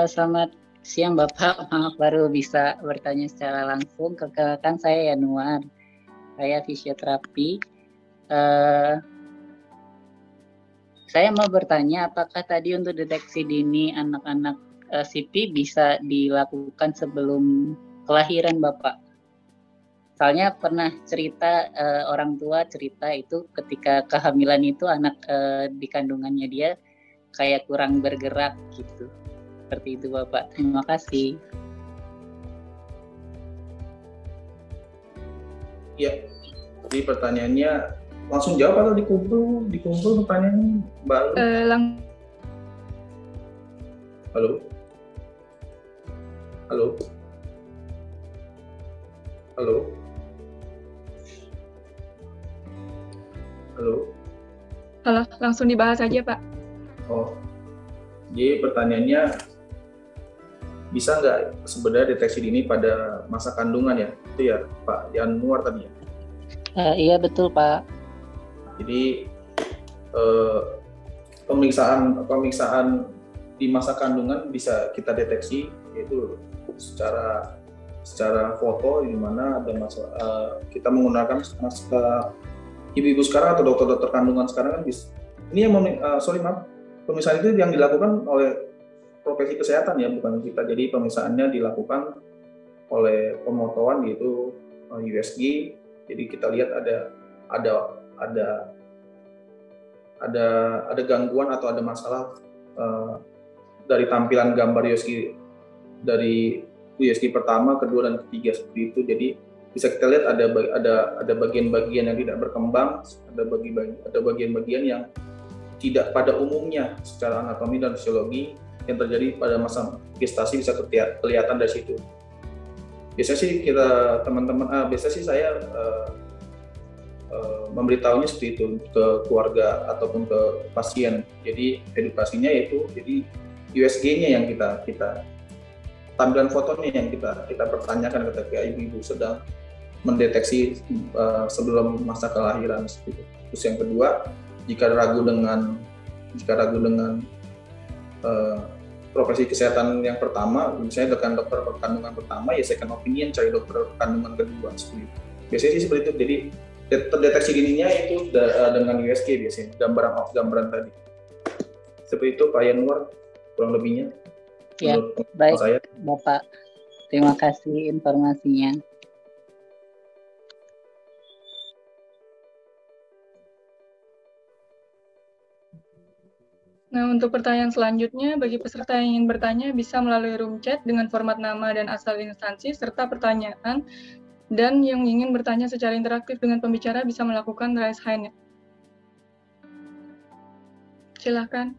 Selamat siang Bapak, maaf baru bisa bertanya secara langsung. Perkenalkan saya Yanuar, saya fisioterapi. Eh, saya mau bertanya apakah tadi untuk deteksi dini anak-anak CP bisa dilakukan sebelum kelahiran Bapak? Soalnya pernah cerita orang tua cerita itu ketika kehamilan itu anak di kandungannya dia kayak kurang bergerak gitu. Seperti itu Bapak. Terima kasih. Ya, jadi pertanyaannya langsung jawab atau dikumpul pertanyaannya Mbak Lu? Halo? Halo? Halo? Halo? Halo, langsung dibahas aja Pak. Oh, jadi pertanyaannya bisa nggak sebenarnya deteksi dini pada masa kandungan ya? Itu ya Pak Yanuar tadi ya? Iya betul Pak. Jadi pemeriksaan di masa kandungan bisa kita deteksi yaitu secara foto di mana ada kita menggunakan ibu-ibu sekarang atau dokter-dokter kandungan sekarang kan bisa. Ini yang pemeriksaan itu yang dilakukan oleh profesi kesehatan ya, bukan kita. Jadi pemeriksaannya dilakukan oleh pemotoan yaitu USG. Jadi kita lihat ada gangguan atau ada masalah dari tampilan gambar USG dari USG pertama, kedua dan ketiga seperti itu. Jadi bisa kita lihat ada bagian-bagian yang tidak berkembang, ada bagian-bagian yang tidak pada umumnya secara anatomi dan fisiologi yang terjadi pada masa gestasi bisa kelihatan dari situ. Biasanya sih saya memberitahunya seperti itu ke keluarga ataupun ke pasien. Jadi edukasinya yaitu jadi USG-nya yang kita tampilan fotonya yang kita pertanyakan ketika ibu-ibu sedang mendeteksi sebelum masa kelahiran seperti itu. Terus yang kedua, jika ragu dengan profesi kesehatan yang pertama, misalnya dengan dokter kandungan pertama, ya second opinion cari dokter kandungan kedua seperti itu. Biasanya sih seperti itu. Jadi terdeteksi dininya itu dengan USG biasanya gambaran tadi. Seperti itu Pak Yanuar kurang lebihnya. Ya, baik saya. Bapak. Terima kasih informasinya. Nah, untuk pertanyaan selanjutnya, bagi peserta yang ingin bertanya bisa melalui room chat dengan format nama dan asal instansi serta pertanyaan, dan yang ingin bertanya secara interaktif dengan pembicara bisa melakukan raise hand. Silakan.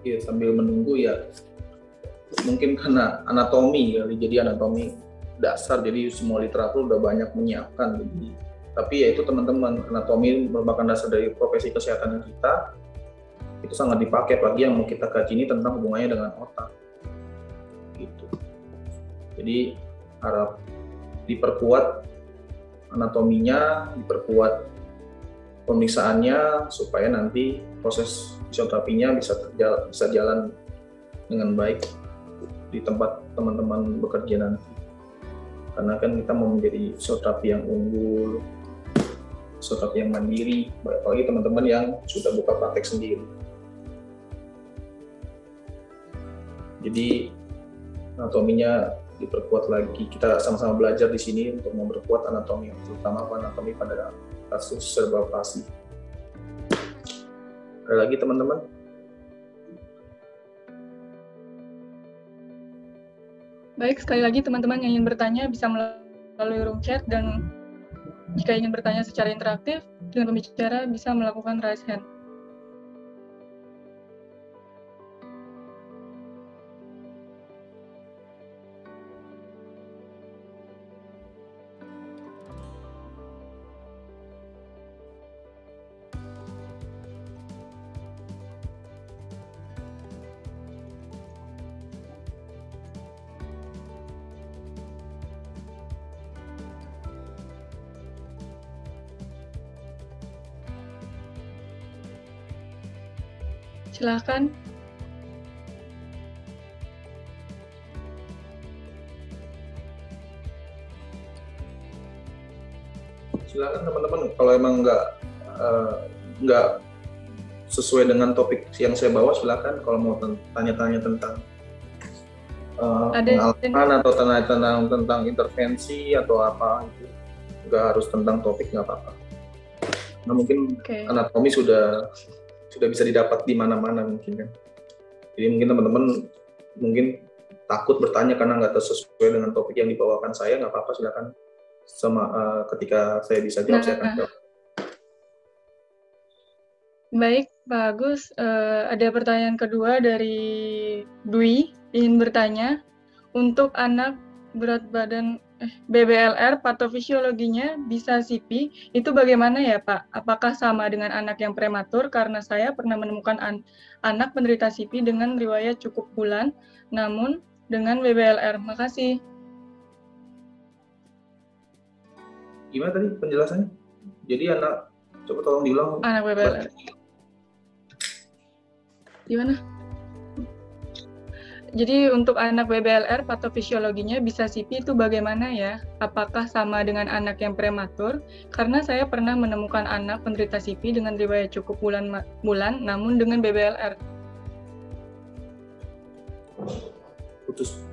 Ya, sambil menunggu ya mungkin karena anatomi ya, jadi anatomi dasar, jadi semua literatur udah banyak menyiapkan. Jadi, tapi ya itu teman-teman, anatomi merupakan dasar dari profesi kesehatan kita, itu sangat dipakai apalagi yang mau kita kaji ini tentang hubungannya dengan otak gitu. Jadi harap diperkuat anatominya, diperkuat pemeriksaannya supaya nanti proses fisioterapinya bisa jalan dengan baik di tempat teman-teman bekerja nanti. Karena kan kita mau menjadi fisioterapi yang unggul, fisioterapi yang mandiri, apalagi teman-teman yang sudah buka praktek sendiri. Jadi anatominya diperkuat lagi. Kita sama-sama belajar di sini untuk memperkuat anatomi, terutama anatomi pada kasus cerebral palsy. Ada lagi teman-teman? Baik, sekali lagi teman-teman yang ingin bertanya bisa melalui room chat, dan jika ingin bertanya secara interaktif dengan pembicara bisa melakukan raise hand. Silakan. Silakan teman-teman, kalau emang nggak sesuai dengan topik yang saya bawa, silakan. Kalau mau tanya-tanya tentang pengalaman atau tentang intervensi atau apa, itu nggak harus tentang topik, nggak apa-apa. Nah, mungkin anatomi sudah bisa didapat di mana-mana mungkin kan. Jadi mungkin teman-teman mungkin takut bertanya karena nggak sesuai dengan topik yang dibawakan saya, nggak apa-apa, silakan. Ketika saya bisa jawab, saya akan jawab. Baik, Pak Agus. Ada pertanyaan kedua dari Dwi, ingin bertanya, untuk anak berat badan BBLR, patofisiologinya bisa CP, itu bagaimana ya Pak? Apakah sama dengan anak yang prematur? Karena saya pernah menemukan anak penderita CP dengan riwayat cukup bulan, namun dengan BBLR. Makasih. Gimana tadi penjelasannya? Jadi anak, coba tolong diulang. Anak BBLR. Gimana? Jadi untuk anak BBLR, patofisiologinya bisa CP itu bagaimana ya? Apakah sama dengan anak yang prematur? Karena saya pernah menemukan anak penderita CP dengan riwayat cukup bulan, namun dengan BBLR. Putus.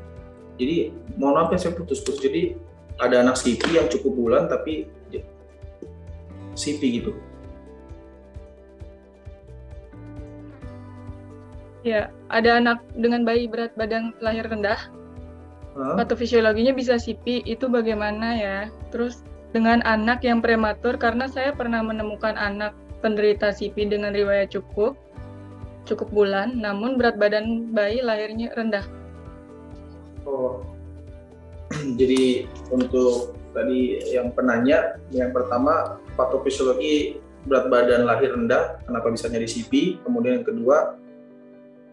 Jadi, mohon maaf ya saya putus-putus. Jadi, ada anak CP yang cukup bulan tapi CP gitu. Ya, ada anak dengan bayi berat badan lahir rendah. Patofisiologinya bisa CP, itu bagaimana ya? Terus dengan anak yang prematur, karena saya pernah menemukan anak penderita CP dengan riwayat cukup bulan, namun berat badan bayi lahirnya rendah. Oh. Jadi untuk tadi yang penanya, yang pertama patofisiologi berat badan lahir rendah, kenapa bisa jadi CP? Kemudian yang kedua,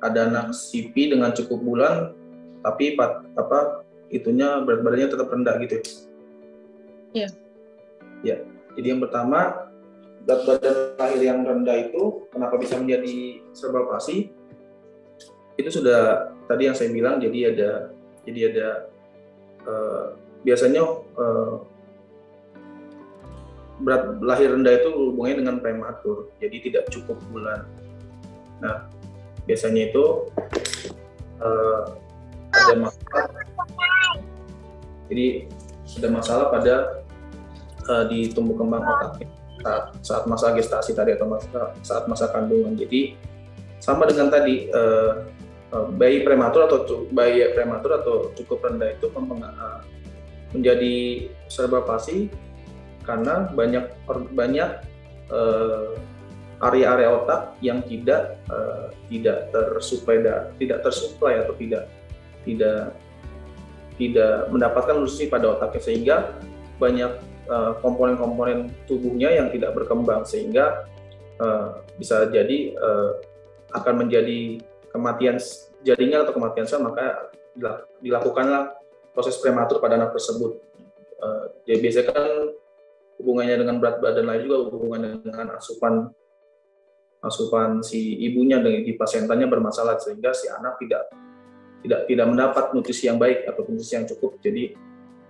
ada anak CP dengan cukup bulan, tapi itunya berat badannya tetap rendah gitu. Iya. Ya. Jadi yang pertama, berat badan lahir yang rendah itu kenapa bisa menjadi serba palsi? Itu sudah tadi yang saya bilang. Jadi ada biasanya berat lahir rendah itu hubungannya dengan prematur, jadi tidak cukup bulan. Nah, biasanya itu ada masalah. Jadi ada masalah pada di tumbuh kembang otaknya saat masa gestasi tadi atau saat masa kandungan. Jadi sama dengan tadi. Bayi prematur atau cukup rendah itu menjadi serba palsi karena banyak area-area otak yang tidak tersuplai atau tidak mendapatkan nutrisi pada otaknya, sehingga banyak komponen-komponen tubuhnya yang tidak berkembang, sehingga bisa jadi akan menjadi kematian jaringan atau kematian sel, maka dilakukanlah proses prematur pada anak tersebut. Jadi biasanya kan hubungannya dengan berat badan lain juga hubungannya dengan asupan si ibunya di plasentannya bermasalah, sehingga si anak tidak mendapat nutrisi yang baik atau nutrisi yang cukup. Jadi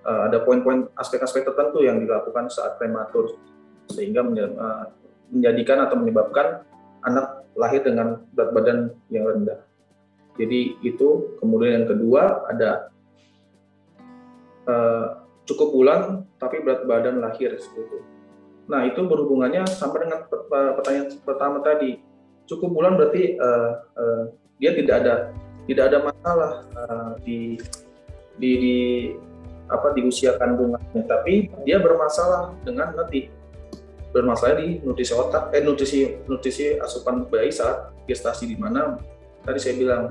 ada poin-poin aspek-aspek tertentu yang dilakukan saat prematur sehingga menjadikan atau menyebabkan anak lahir dengan berat badan yang rendah. Jadi itu. Kemudian yang kedua ada cukup bulan tapi berat badan lahir seperti itu. Nah, itu berhubungannya sama dengan pertanyaan pertama tadi. Cukup bulan berarti dia tidak ada masalah di usia kandungannya, tapi dia bermasalah dengan bermasalah di nutrisi otak, nutrisi asupan bayi saat gestasi, di mana tadi saya bilang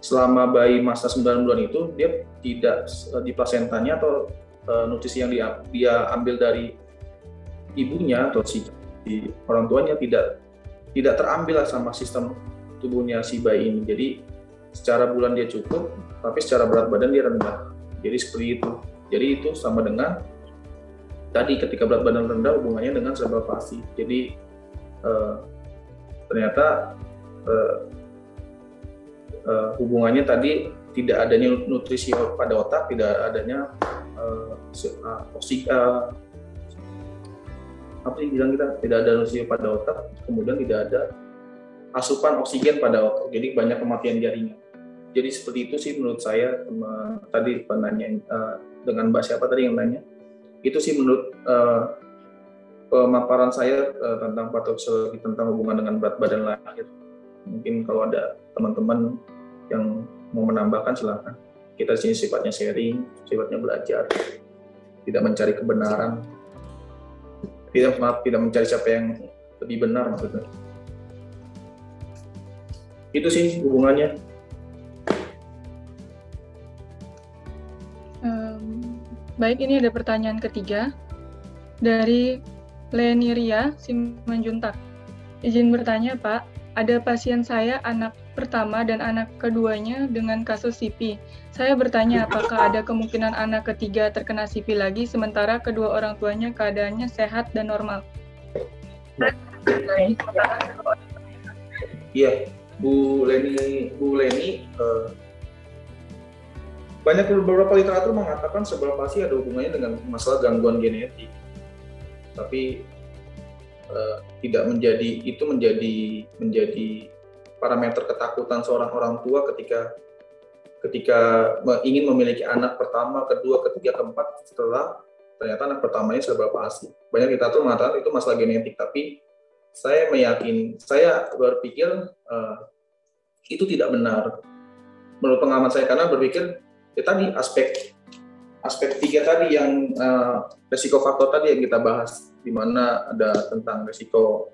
selama bayi masa 9 bulan itu dia tidak di plasentanya atau nutrisi yang dia ambil dari ibunya atau si orang tuanya tidak terambil sama sistem tubuhnya si bayi ini. Jadi secara bulan dia cukup, tapi secara berat badan dia rendah. Jadi seperti itu. Jadi itu sama dengan tadi, ketika berat badan rendah hubungannya dengan serba palsi. Jadi ternyata hubungannya tadi tidak adanya nutrisi pada otak, tidak adanya tidak ada nutrisi pada otak, kemudian tidak ada asupan oksigen pada otak, jadi banyak kematian jaringan. Jadi seperti itu sih menurut saya. Tadi penanya dengan Mbak siapa tadi yang nanya, itu sih menurut pemaparan saya tentang patofisiologi tentang hubungan dengan berat badan lahir. Mungkin kalau ada teman-teman yang mau menambahkan silakan. Kita di sini sifatnya sharing, sifatnya belajar, tidak mencari kebenaran, tidak mencari siapa yang lebih benar maksudnya. Itu sih hubungannya. Baik, ini ada pertanyaan ketiga dari Leniria Simanjuntak. Izin bertanya, Pak, ada pasien saya anak pertama dan anak keduanya dengan kasus CP. Saya bertanya apakah ada kemungkinan anak ketiga terkena CP lagi sementara kedua orang tuanya keadaannya sehat dan normal. Iya, Bu Leni, banyak beberapa literatur mengatakan sebelah pasti ada hubungannya dengan masalah gangguan genetik, tapi tidak menjadi parameter ketakutan seorang orang tua ketika ingin memiliki anak pertama, kedua, ketiga, keempat setelah ternyata anak pertamanya sebelah pasti. Banyak literatur mengatakan itu masalah genetik, tapi saya berpikir itu tidak benar menurut pengalaman saya, karena berpikir tadi aspek 3 tadi yang resiko faktor tadi yang kita bahas, di mana ada tentang resiko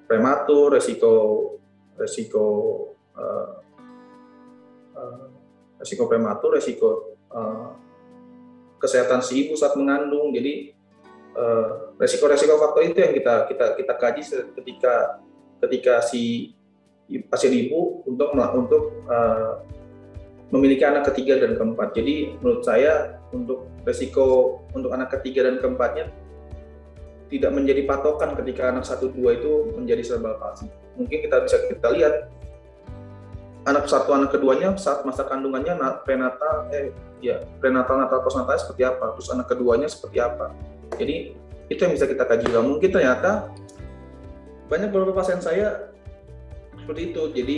prematur, resiko prematur, resiko kesehatan si ibu saat mengandung. Jadi resiko faktor itu yang kita kaji ketika si pasien ibu untuk memiliki anak ketiga dan keempat. Jadi menurut saya untuk resiko untuk anak ketiga dan keempatnya tidak menjadi patokan ketika anak 1, 2 itu menjadi cerebral palsy. Mungkin kita lihat anak 1, anak keduanya saat masa kandungannya prenatal postnatal seperti apa, terus anak keduanya seperti apa. Jadi itu yang bisa kita kaji juga. Mungkin ternyata banyak beberapa pasien saya seperti itu. Jadi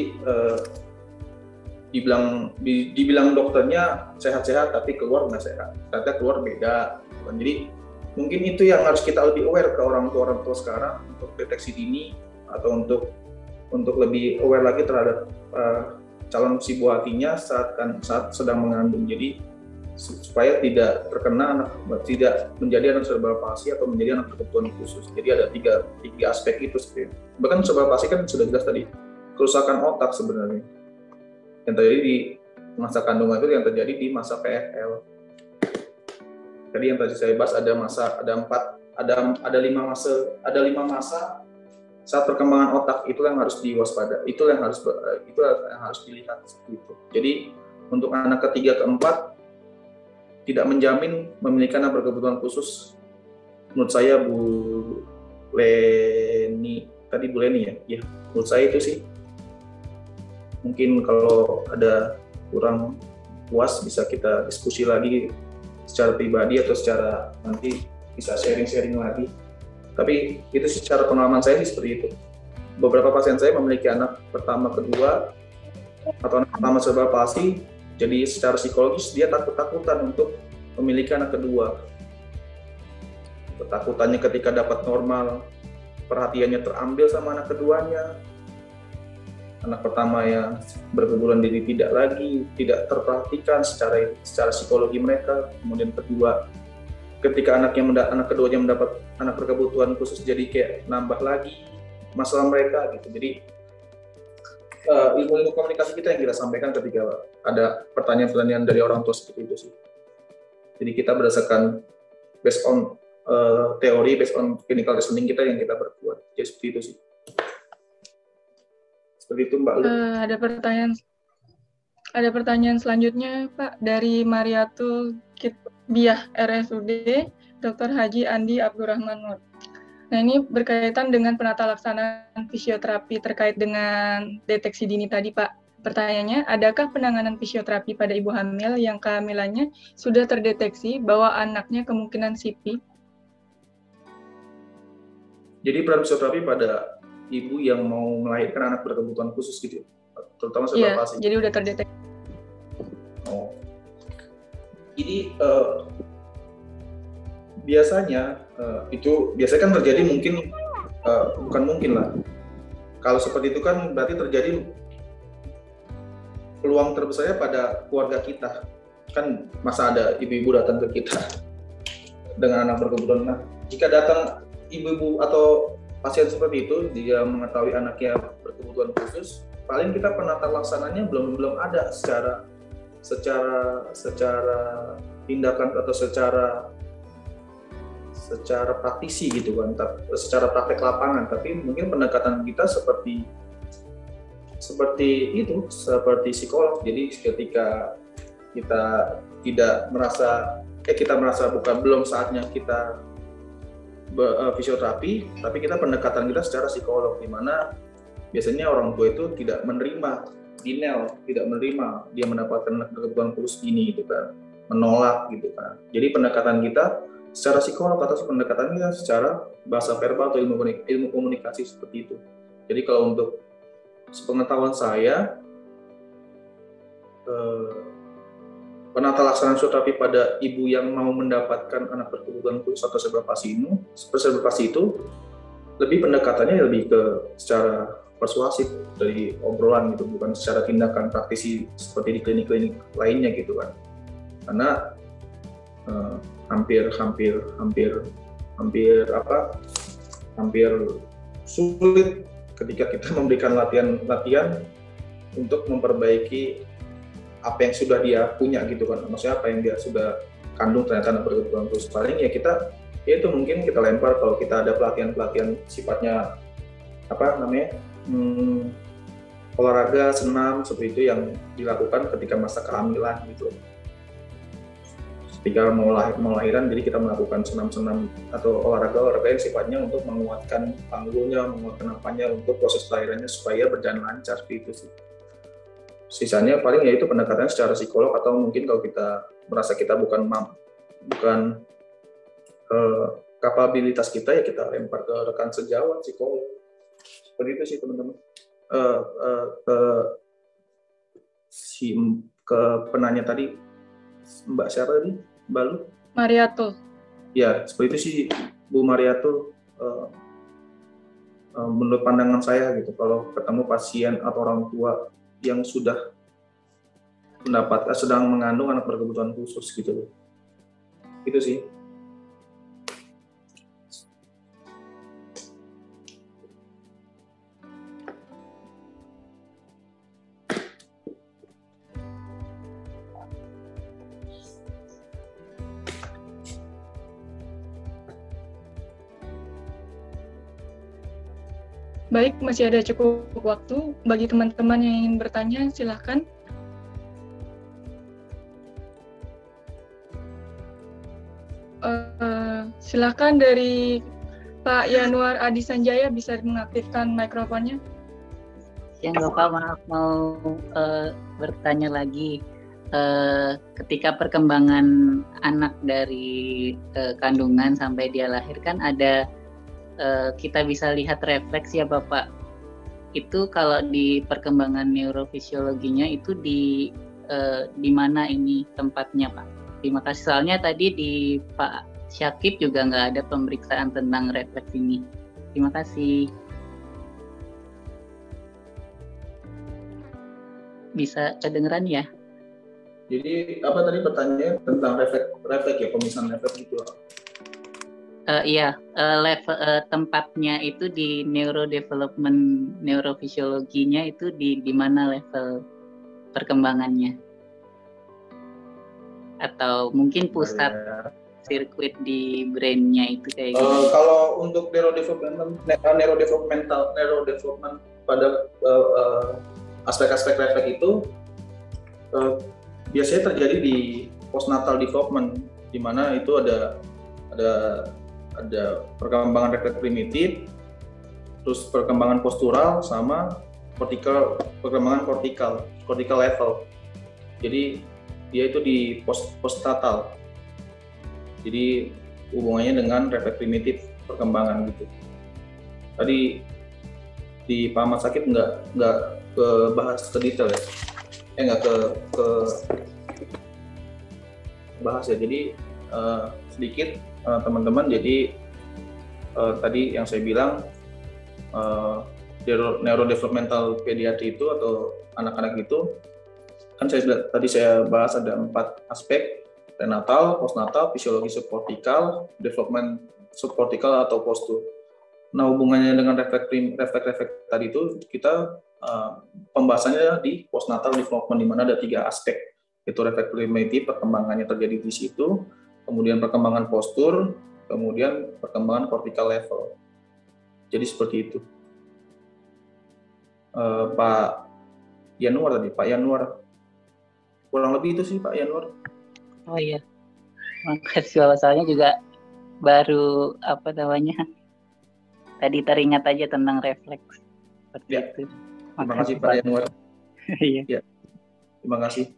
dibilang dokternya sehat-sehat tapi keluar nggak sehat, ternyata keluar beda. Jadi mungkin itu yang harus kita lebih aware ke orang tua sekarang untuk deteksi dini atau untuk lebih aware lagi terhadap calon si buah hatinya saat sedang mengandung. Jadi supaya tidak menjadi anak cerebral palsy atau menjadi anak berkebutuhan khusus. Jadi ada tiga aspek itu sebenarnya. Bahkan cerebral palsy kan sudah jelas tadi kerusakan otak sebenarnya. Yang terjadi di masa kandungan itu yang terjadi di masa PFL. Jadi yang tadi saya bahas ada 5 masa saat perkembangan otak, itu yang harus diwaspada, itu yang harus dilihat seperti itu. Jadi untuk anak ketiga keempat tidak menjamin memiliki anak berkebutuhan khusus. Menurut saya Bu Leni ya, menurut saya itu sih. Mungkin kalau ada kurang puas bisa kita diskusi lagi secara pribadi atau secara nanti bisa sharing lagi. Tapi itu secara pengalaman saya seperti itu. Beberapa pasien saya memiliki anak pertama, kedua, atau anak pertama cerebral palsy, jadi secara psikologis dia takut-takutan untuk memiliki anak kedua. Ketakutannya ketika dapat normal, perhatiannya terambil sama anak keduanya. Anak pertama yang berkebutuhan diri tidak terperhatikan secara psikologi mereka. Kemudian kedua, ketika anak keduanya mendapat anak berkebutuhan khusus, jadi kayak nambah lagi masalah mereka gitu. Jadi ilmu komunikasi kita yang kita sampaikan ketika ada pertanyaan-pertanyaan dari orang tua seperti itu sih. Jadi kita berdasarkan based on teori, based on clinical reasoning kita yang kita berbuat. Jadi seperti itu sih. Seperti itu Mbak Lu. Ada pertanyaan selanjutnya Pak dari Mariatul Kitbiah RSUD Dr. Haji Andi Abdurrahman Nur. Nah, ini berkaitan dengan penata laksanaan fisioterapi terkait dengan deteksi dini tadi, Pak. Pertanyaannya, adakah penanganan fisioterapi pada ibu hamil yang kehamilannya sudah terdeteksi bahwa anaknya kemungkinan CP? Jadi peran fisioterapi pada ibu yang mau melahirkan anak berkebutuhan khusus gitu, terutama sebelah pasien. Jadi udah terdeteksi. Oh. Jadi biasanya biasanya kan terjadi mungkin bukan mungkin lah. Kalau seperti itu kan berarti terjadi peluang terbesarnya pada keluarga kita. Kan masa ada ibu-ibu datang ke kita dengan anak berkebutuhan. Nah, jika datang ibu-ibu atau pasien seperti itu, dia mengetahui anaknya berkebutuhan khusus, paling kita penata laksananya belum ada secara tindakan atau secara praktisi gitu kan, secara praktek lapangan. Tapi mungkin pendekatan kita seperti psikolog. Jadi ketika kita tidak merasa belum saatnya kita fisioterapi, tapi kita pendekatan kita secara psikolog, di mana biasanya orang tua itu tidak menerima dia mendapatkan kebutuhan khusus ini gitu kan, menolak gitu kan. Jadi pendekatan kita secara psikolog atau pendekatan kita secara bahasa verbal atau ilmu komunikasi seperti itu. Jadi kalau untuk sepengetahuan saya, penata laksanaan fisioterapi pada ibu yang mau mendapatkan anak berkebutuhan khusus atau serbasi itu lebih pendekatannya lebih ke secara persuasif dari obrolan gitu, bukan secara tindakan praktisi seperti di klinik-klinik lainnya gitu kan. Karena hampir sulit ketika kita memberikan latihan untuk memperbaiki apa yang sudah dia punya gitu kan, maksudnya apa yang dia sudah kandung ternyata anak berkebutuhan khusus. Paling ya itu mungkin kita lempar kalau kita ada pelatihan sifatnya olahraga, senam seperti itu yang dilakukan ketika masa kehamilan gitu. Ketika mau lahiran, jadi kita melakukan senam-senam atau olahraga yang sifatnya untuk menguatkan panggulnya, menguatkan apanya untuk proses kelahirannya supaya berjalan lancar seperti itu sih. Sisanya paling ya itu pendekatan secara psikolog, atau mungkin kalau kita merasa kita bukan kapabilitas kita, ya kita lempar ke rekan sejawat psikolog. Seperti itu sih teman-teman. Ke penanya tadi, Mbak siapa tadi? Mbak Lu? Mariatul. Ya, seperti itu sih Bu Mariatul. Menurut pandangan saya gitu, kalau ketemu pasien atau orang tua yang sudah sedang mengandung anak berkebutuhan khusus gitu loh. Itu sih. Baik, masih ada cukup waktu bagi teman-teman yang ingin bertanya, silakan. Silakan dari Pak Yanuar Adi Sanjaya, bisa mengaktifkan mikrofonnya. Ya Bapak, maaf mau bertanya lagi. Ketika perkembangan anak dari kandungan sampai dia lahir kan ada kita bisa lihat refleks ya Bapak. Itu kalau di perkembangan neurofisiologinya itu di mana ini tempatnya Pak? Terima kasih. Soalnya tadi di Pak Syakib juga nggak ada pemeriksaan tentang refleks ini. Terima kasih. Bisa kedengeran ya? Jadi apa tadi pertanyaannya tentang refleks ya, pemisahan refleks gitu? Iya, level tempatnya itu di neurodevelopment, neurofisiologinya itu di mana level perkembangannya? Atau mungkin pusat sirkuit di brain-nya itu kayak gitu? Kalau untuk neurodevelopment pada aspek-aspek refleks itu biasanya terjadi di postnatal development, di mana itu ada ada perkembangan refleks primitif, terus perkembangan postural sama perkembangan cortical level. Jadi dia itu di postnatal. Jadi hubungannya dengan refleks primitif perkembangan gitu. Tadi di Pak Ahmad Sakib nggak ke bahas ke detail ya, nggak ke bahas ya. Jadi sedikit teman-teman. Jadi tadi yang saya bilang neurodevelopmental pediatri itu atau anak-anak itu kan tadi saya bahas ada 4 aspek: prenatal, postnatal, fisiologi subkortikal, development subkortikal atau postur. Nah, hubungannya dengan refleks tadi itu kita pembahasannya di postnatal development, di mana ada 3 aspek, yaitu refleks primitif, perkembangannya terjadi di situ, kemudian perkembangan postur, kemudian perkembangan cortical level. Jadi seperti itu. Pak Yanuar, kurang lebih itu sih Pak Yanuar. Oh iya, makasih. Soalnya juga baru tadi teringat aja tentang refleks seperti itu. Terima kasih Pak Yanuar. Iya. Ya, terima kasih.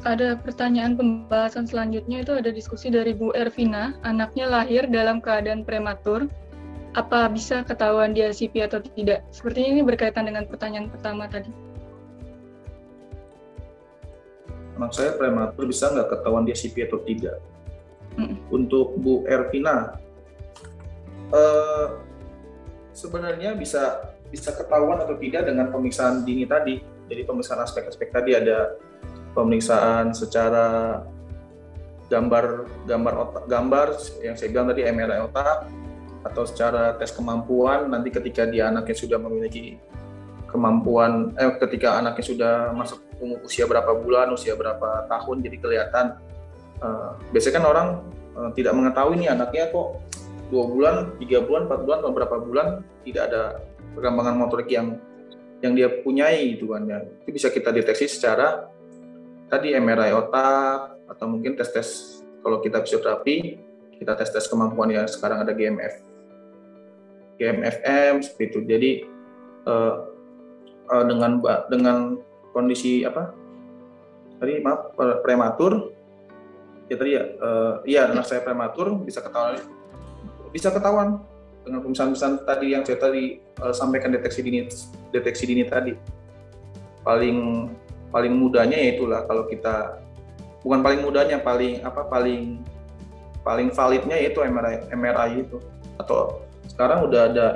Ada pertanyaan pembahasan selanjutnya, itu ada diskusi dari Bu Ervina. Anaknya lahir dalam keadaan prematur. Apa bisa ketahuan dia CP atau tidak? Sepertinya ini berkaitan dengan pertanyaan pertama tadi. Anak saya prematur, bisa nggak ketahuan dia CP atau tidak? Untuk Bu Ervina, sebenarnya bisa ketahuan atau tidak dengan pemeriksaan dini tadi. Jadi pemeriksaan aspek-aspek tadi, ada pemeriksaan secara gambar yang saya bilang tadi, MRI otak, atau secara tes kemampuan. Nanti ketika anaknya sudah memiliki kemampuan, ketika anaknya sudah masuk usia berapa bulan, usia berapa tahun, jadi kelihatan. Biasanya kan orang tidak mengetahui nih anaknya kok 2 bulan, 3 bulan, 4 bulan, atau berapa bulan tidak ada perkembangan motorik yang dia punyai gitu kan ya. Itu bisa kita deteksi secara tadi MRI otak, atau mungkin tes kalau kita fisioterapi, kita tes kemampuan ya, sekarang ada GMFM seperti itu. Jadi dengan kondisi prematur ya tadi ya, anak saya prematur bisa ketahuan dengan pemeriksaan tadi yang saya tadi sampaikan, deteksi dini tadi. Paling mudahnya ya itulah, kalau kita bukan paling mudahnya, paling validnya yaitu MRI itu. Atau sekarang udah ada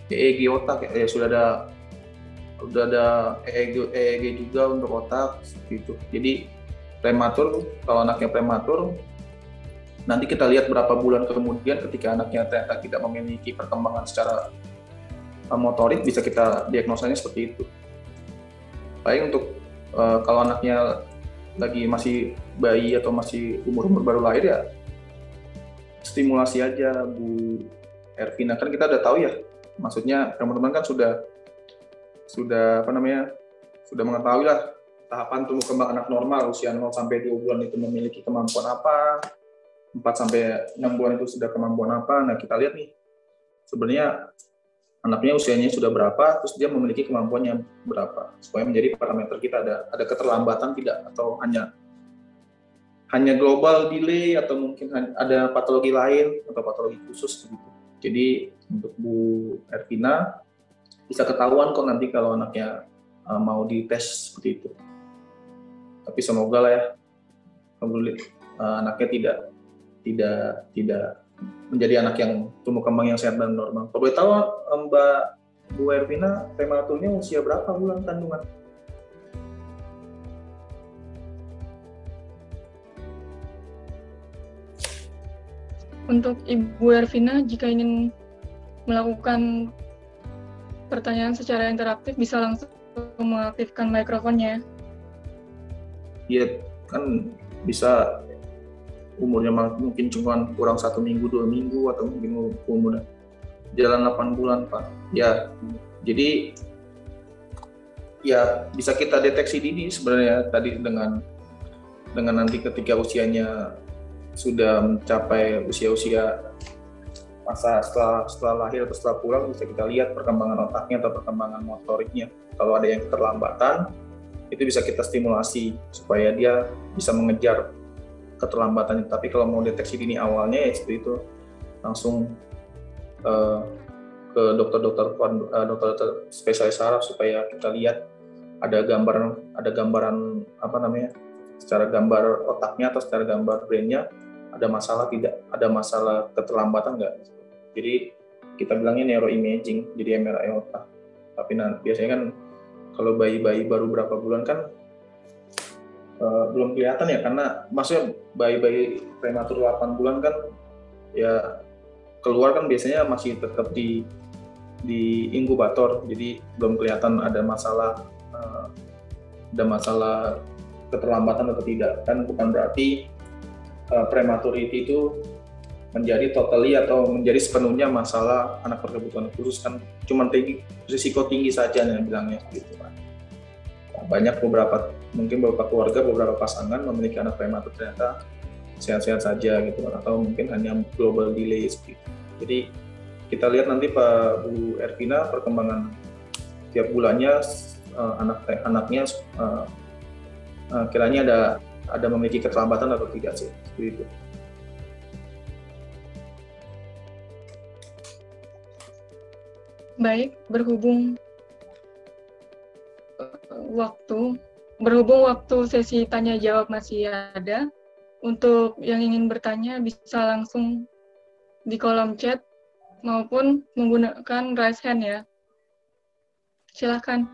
EEG otak ya, sudah ada EEG juga untuk otak gitu. Jadi prematur, kalau anaknya prematur, nanti kita lihat berapa bulan kemudian ketika anaknya ternyata tidak memiliki perkembangan secara motorik, bisa kita diagnosanya seperti itu. Baik, untuk kalau anaknya lagi masih bayi atau masih umur baru lahir ya, stimulasi aja Bu Ervina. Kan kita udah tahu ya, maksudnya teman-teman kan sudah mengetahui lah tahapan tumbuh kembang anak normal usia 0 sampai 2 bulan itu memiliki kemampuan apa, 4 sampai 6 bulan itu sudah kemampuan apa. Nah, kita lihat nih sebenarnya anaknya usianya sudah berapa, terus dia memiliki kemampuannya berapa, supaya menjadi parameter kita ada keterlambatan tidak, atau hanya global delay, atau mungkin ada patologi lain atau patologi khusus gitu. Jadi untuk Bu Ervina bisa ketahuan kok nanti kalau anaknya mau dites seperti itu. Tapi semoga lah ya, anaknya tidak menjadi anak yang tumbuh kembang yang sehat dan normal. Kalau boleh tahu Mbak Bu Ervina, prematurnya usia berapa bulan kandungan? Untuk Ibu Ervina, jika ingin melakukan pertanyaan secara interaktif, bisa langsung mengaktifkan mikrofonnya. Iya, kan bisa umurnya mungkin cuma kurang 1 minggu, 2 minggu, atau mungkin umur jalan 8 bulan, Pak. Ya, jadi ya bisa kita deteksi dini sebenarnya tadi dengan nanti ketika usianya sudah mencapai usia masa setelah lahir atau setelah pulang, bisa kita lihat perkembangan otaknya atau perkembangan motoriknya. Kalau ada yang keterlambatan, itu bisa kita stimulasi supaya dia bisa mengejar keterlambatannya. Tapi kalau mau deteksi dini awalnya ya seperti itu, langsung ke dokter spesialis saraf supaya kita lihat ada gambaran apa namanya, secara gambar otaknya atau secara gambar brainnya ada masalah tidak, ada masalah keterlambatan nggak. Jadi kita bilangnya neuroimaging, jadi MRI otak. Tapi biasanya kan kalau bayi-bayi baru berapa bulan kan belum kelihatan ya, karena maksudnya bayi-bayi prematur 8 bulan kan ya keluar kan biasanya masih tetap di inkubator, jadi belum kelihatan ada masalah keterlambatan atau tidak. Kan bukan berarti prematurity itu menjadi totally atau menjadi sepenuhnya masalah anak berkebutuhan khusus, kan cuma risiko tinggi saja yang bilangnya gitu kan. Banyak mungkin beberapa keluarga, beberapa pasangan memiliki anak prematur ternyata sehat-sehat saja gitu kan, atau mungkin hanya global delay seperti itu. Jadi kita lihat nanti Pak Bu Ervina perkembangan tiap bulannya anaknya kiranya ada memiliki keterlambatan atau tidak sih, seperti itu. Baik, berhubung waktu sesi tanya jawab masih ada, untuk yang ingin bertanya bisa langsung di kolom chat maupun menggunakan raise hand ya. Silakan.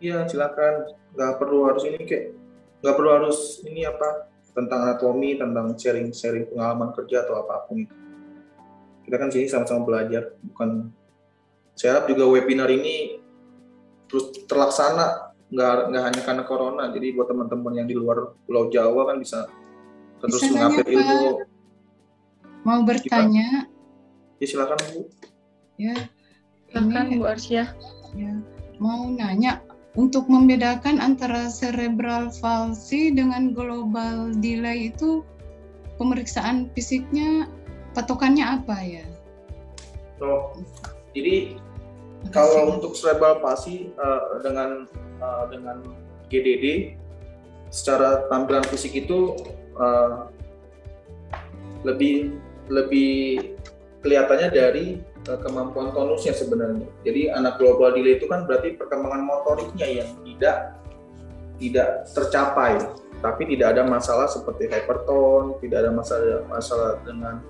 Iya, silakan. Nggak perlu harus tentang anatomi, tentang sharing pengalaman kerja atau apapun itu. Kita kan sini sama-sama belajar, bukan. Saya harap juga webinar ini terus terlaksana, nggak hanya karena corona. Jadi buat teman-teman yang di luar Pulau Jawa kan bisa terus mengupdate ilmu. Mau bertanya? Ya silakan Bu. Ya, Silakan Bu Arsyah. Ya, mau nanya, untuk membedakan antara cerebral palsy dengan global delay itu pemeriksaan fisiknya patokannya apa ya? Jadi kalau untuk cerebral palsy dengan GDD secara tampilan fisik itu lebih kelihatannya dari kemampuan tonusnya sebenarnya. Jadi anak global delay itu kan berarti perkembangan motoriknya yang tidak tercapai, tapi tidak ada masalah seperti hypertone, tidak ada masalah dengan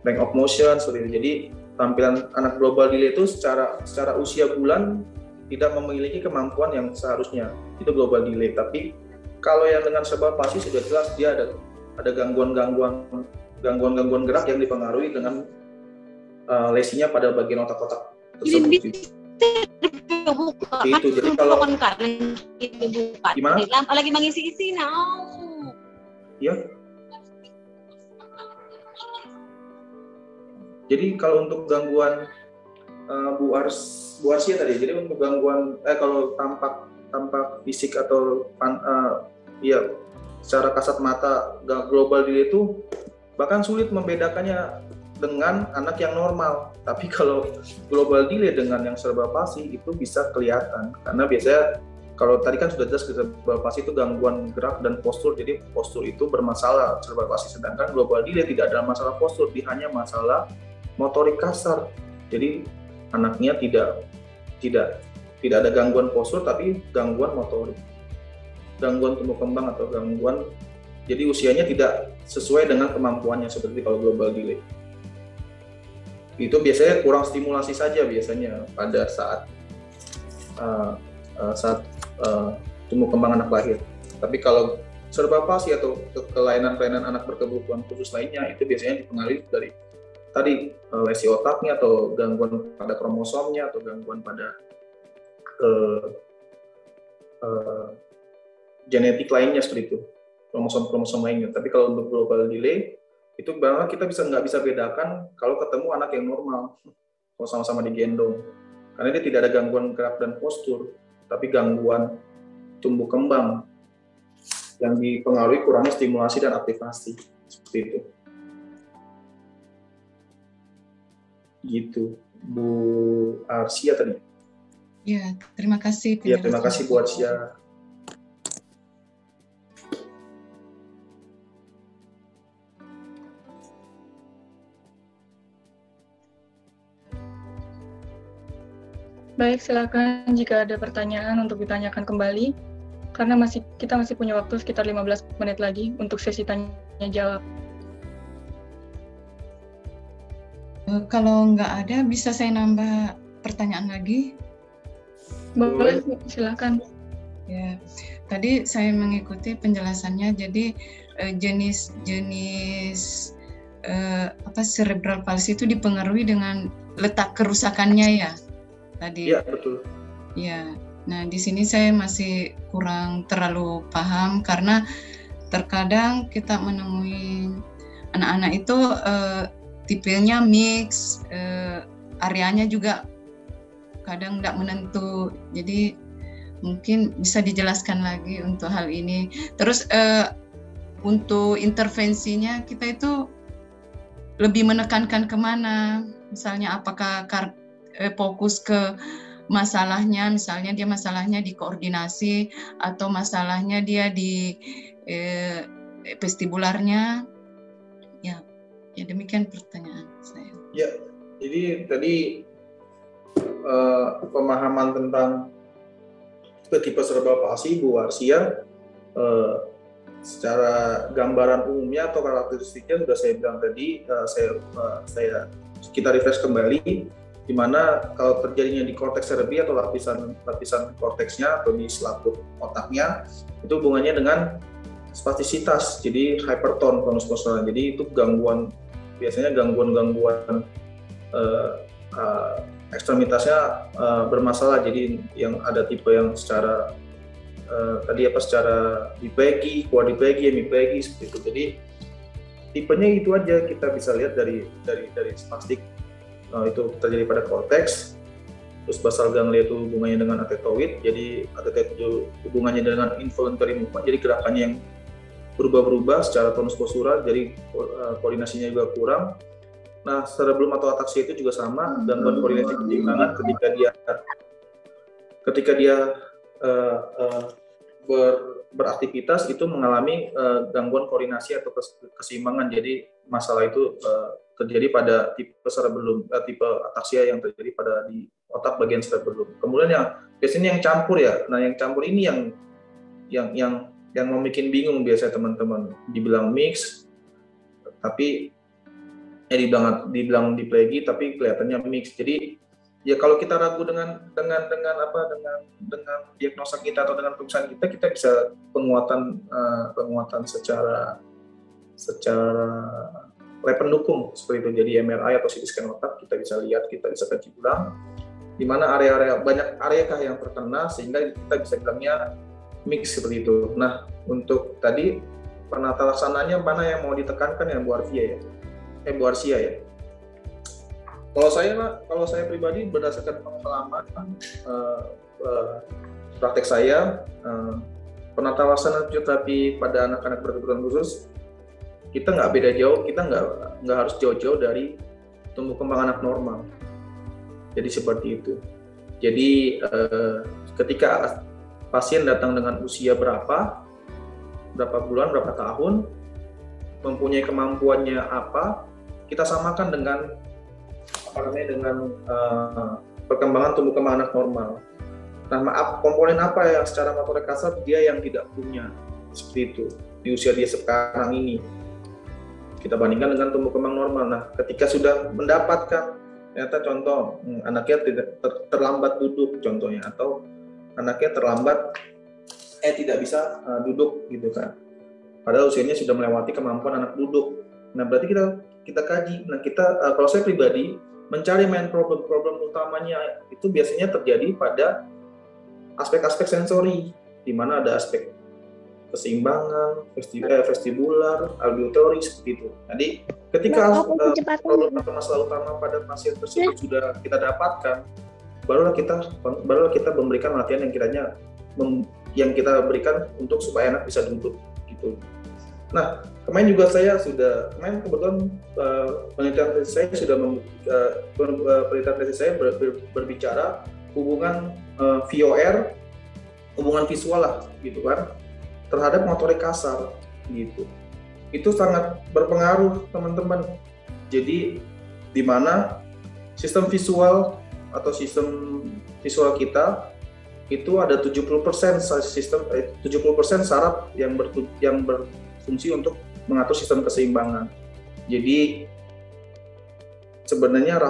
range of motion seperti itu. Jadi tampilan anak global delay itu secara usia bulan tidak memiliki kemampuan yang seharusnya, itu global delay. Tapi kalau yang dengan cerebral palsy sudah jelas dia ada gangguan gerak yang dipengaruhi dengan lesinya pada bagian otak-otak tersebut. Itu jadi kalau gimana? Lagi mengisi-isi Ya. Jadi kalau untuk gangguan Bu Arsya tadi, jadi untuk gangguan kalau tampak fisik atau secara kasat mata global delay itu bahkan sulit membedakannya dengan anak yang normal. Tapi kalau global delay dengan yang cerebral palsy itu bisa kelihatan, karena biasanya kalau tadi kan sudah jelas cerebral palsy itu gangguan gerak dan postur, jadi postur itu bermasalah cerebral palsy, sedangkan global delay tidak ada masalah postur, dia hanya masalah motorik kasar. Jadi anaknya tidak ada gangguan postur tapi gangguan motorik, gangguan tumbuh kembang atau gangguan, jadi usianya tidak sesuai dengan kemampuannya seperti kalau global delay. Itu biasanya kurang stimulasi saja biasanya pada saat tumbuh kembang anak lahir. Tapi kalau cerebral palsy atau kelainan-kelainan anak berkebutuhan khusus lainnya itu biasanya dipengaruhi dari tadi lesi otaknya atau gangguan pada kromosomnya atau gangguan pada genetik lainnya seperti itu, kromosom lainnya. Tapi kalau untuk global delay itu bahkan kita nggak bisa bedakan kalau ketemu anak yang normal. kalau sama-sama digendong. Karena dia tidak ada gangguan gerak dan postur, tapi gangguan tumbuh kembang yang dipengaruhi kurangnya stimulasi dan aktivasi, seperti itu. Gitu, Bu Arsia tadi. Ya, terima kasih. Ya, terima kasih Bu Arsia. Baik, silakan jika ada pertanyaan untuk ditanyakan kembali, karena kita masih punya waktu sekitar 15 menit lagi untuk sesi tanya jawab. Kalau nggak ada, bisa saya nambah pertanyaan lagi? Boleh, silakan. Ya, tadi saya mengikuti penjelasannya. Jadi jenis-jenis cerebral palsy itu dipengaruhi dengan letak kerusakannya ya. Tadi. Iya, betul. Ya, nah di sini saya masih kurang terlalu paham karena terkadang kita menemui anak-anak itu tipenya mix, areanya juga kadang tidak menentu. Jadi mungkin bisa dijelaskan lagi untuk hal ini. Terus untuk intervensinya kita itu lebih menekankan kemana? Misalnya apakah fokus ke masalahnya, misalnya dia masalahnya di koordinasi atau masalahnya dia di vestibularnya, ya demikian pertanyaan saya. Ya, jadi tadi pemahaman tentang tipe cerebral palsy Bu Arsia secara gambaran umumnya atau karakteristiknya sudah saya bilang tadi, kita refresh kembali. Di mana kalau terjadinya di korteks cerebri atau lapisan korteksnya atau di selaput otaknya, itu hubungannya dengan spastisitas, jadi hypertone tonus postural. Jadi itu biasanya gangguan ekstremitasnya bermasalah. Jadi yang ada tipe yang secara secara diplegi, quadriplegi, hemiplegi seperti itu. Jadi tipenya itu aja kita bisa lihat dari spastik. Itu terjadi pada korteks. Terus basal ganglia itu hubungannya dengan atetoid, jadi atetoid itu hubungannya dengan involuntary movement, jadi gerakannya yang berubah-berubah secara tonus postural, jadi koordinasinya juga kurang. Nah, cerebellum atau ataksia itu juga sama, gangguan koordinasi keseimbangan ketika dia beraktivitas itu mengalami gangguan koordinasi atau keseimbangan. Jadi masalah itu terjadi pada tipe cerebellum, tipe ataksia yang terjadi di otak bagian cerebellum. Kemudian yang biasanya yang campur ya. Nah, yang campur ini yang membuat bingung biasanya teman-teman. Dibilang mix, tapi dibilang diplegi, tapi kelihatannya mix. Jadi ya kalau kita ragu dengan diagnosa kita atau dengan pemeriksaan kita bisa penguatan secara lab pendukung seperti itu. Jadi MRI atau CT scan otak kita bisa lihat, kita bisa kaji ulang di mana banyak area yang terkena sehingga kita bisa bilangnya mix seperti itu. Nah, untuk tadi penata laksananya mana yang mau ditekankan ya Bu Arsia ya? Kalau saya pribadi berdasarkan pengalaman praktek saya, penata laksana fisioterapi pada anak-anak berkebutuhan khusus kita nggak beda jauh, kita nggak harus jauh-jauh dari tumbuh kembang anak normal. Jadi seperti itu. Jadi ketika pasien datang dengan usia berapa bulan, berapa tahun, mempunyai kemampuannya apa, kita samakan dengan perkembangan tumbuh kembang anak normal. Nah, komponen apa yang secara motorik kasar dia yang tidak punya, seperti itu di usia dia sekarang ini. Kita bandingkan dengan tumbuh kembang normal. Nah, ketika sudah mendapatkan, ternyata contoh anaknya tidak terlambat duduk contohnya, atau anaknya tidak bisa duduk gitu kan. Padahal usianya sudah melewati kemampuan anak duduk. Nah, berarti kita kaji. Nah, kalau saya pribadi mencari main problem utamanya itu biasanya terjadi pada aspek-aspek sensori, di mana ada aspek keseimbangan, vestibular, alveoleri seperti itu. Jadi ketika problem atau masalah utama pada pasien tersebut sudah kita dapatkan, barulah kita memberikan latihan yang kiranya yang kita berikan untuk supaya anak bisa duduk gitu. Nah, kemarin juga kebetulan penelitian tesis saya sudah berbicara hubungan VOR, hubungan visual lah gitu kan, terhadap motorik kasar gitu. Itu sangat berpengaruh teman-teman. Jadi di mana sistem visual atau sistem visual kita itu ada 70% saraf yang berfungsi untuk mengatur sistem keseimbangan. Jadi sebenarnya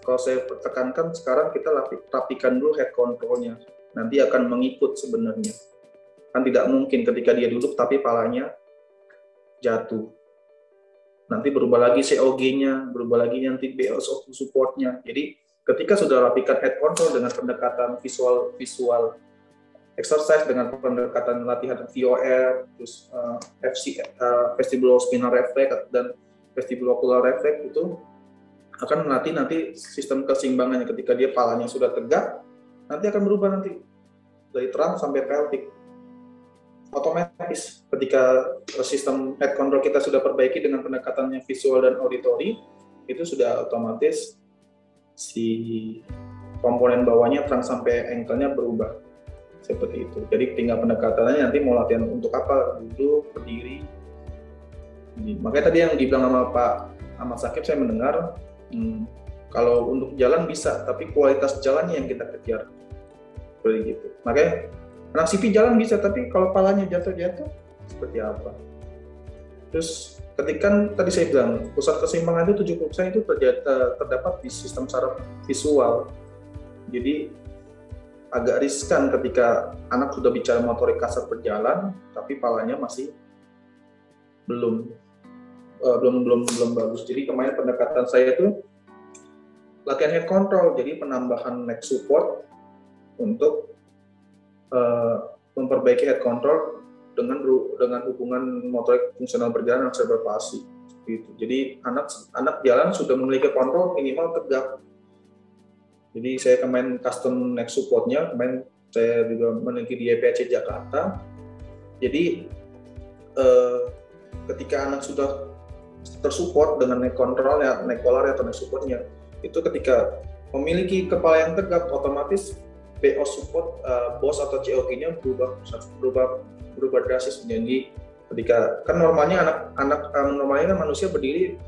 kalau saya tekankan sekarang kita rapikan dulu head control-nya. Nanti akan mengikut sebenarnya. Kan tidak mungkin ketika dia duduk tapi palanya jatuh. Nanti berubah lagi COG-nya, berubah lagi nanti BOS support-nya. Jadi ketika sudah rapikan head control dengan pendekatan visual exercise, dengan pendekatan latihan VOR, terus vestibulospinal reflex dan vestibulocular reflex, itu akan melatih nanti sistem keseimbangannya. Ketika dia palanya sudah tegak, nanti akan berubah nanti dari terang sampai pelvic. Otomatis ketika sistem head control kita sudah perbaiki dengan pendekatannya visual dan auditory, itu sudah otomatis si komponen bawahnya terang sampai ankle-nya berubah seperti itu. Jadi tinggal pendekatannya nanti mau latihan untuk apa, duduk, berdiri. Makanya tadi yang dibilang sama Pak Ahmad Sakib saya mendengar, kalau untuk jalan bisa, tapi kualitas jalannya yang kita kejar. Seperti gitu. Makanya anak CP jalan bisa, tapi kalau palanya jatuh-jatuh seperti apa? Terus ketika tadi saya bilang pusat keseimbangan itu 70% itu terdapat di sistem saraf visual. Jadi agak riskan ketika anak sudah bicara motorik kasar berjalan, tapi palanya masih belum bagus. Jadi kemarin pendekatan saya itu latihan head control, jadi penambahan neck support untuk memperbaiki head control dengan hubungan motorik fungsional berjalan dan cerebral palsy. Gitu. Jadi anak jalan sudah memiliki kontrol minimal tegak. Jadi saya kemarin custom neck support-nya, kemarin saya juga memiliki di YPAC Jakarta. Jadi ketika anak sudah tersupport dengan neck control ya, neck collar atau neck support-nya, itu ketika memiliki kepala yang tegak, otomatis BO support, BOS atau COG-nya berubah drastis. Jadi ketika kan normalnya normalnya kan manusia berdiri,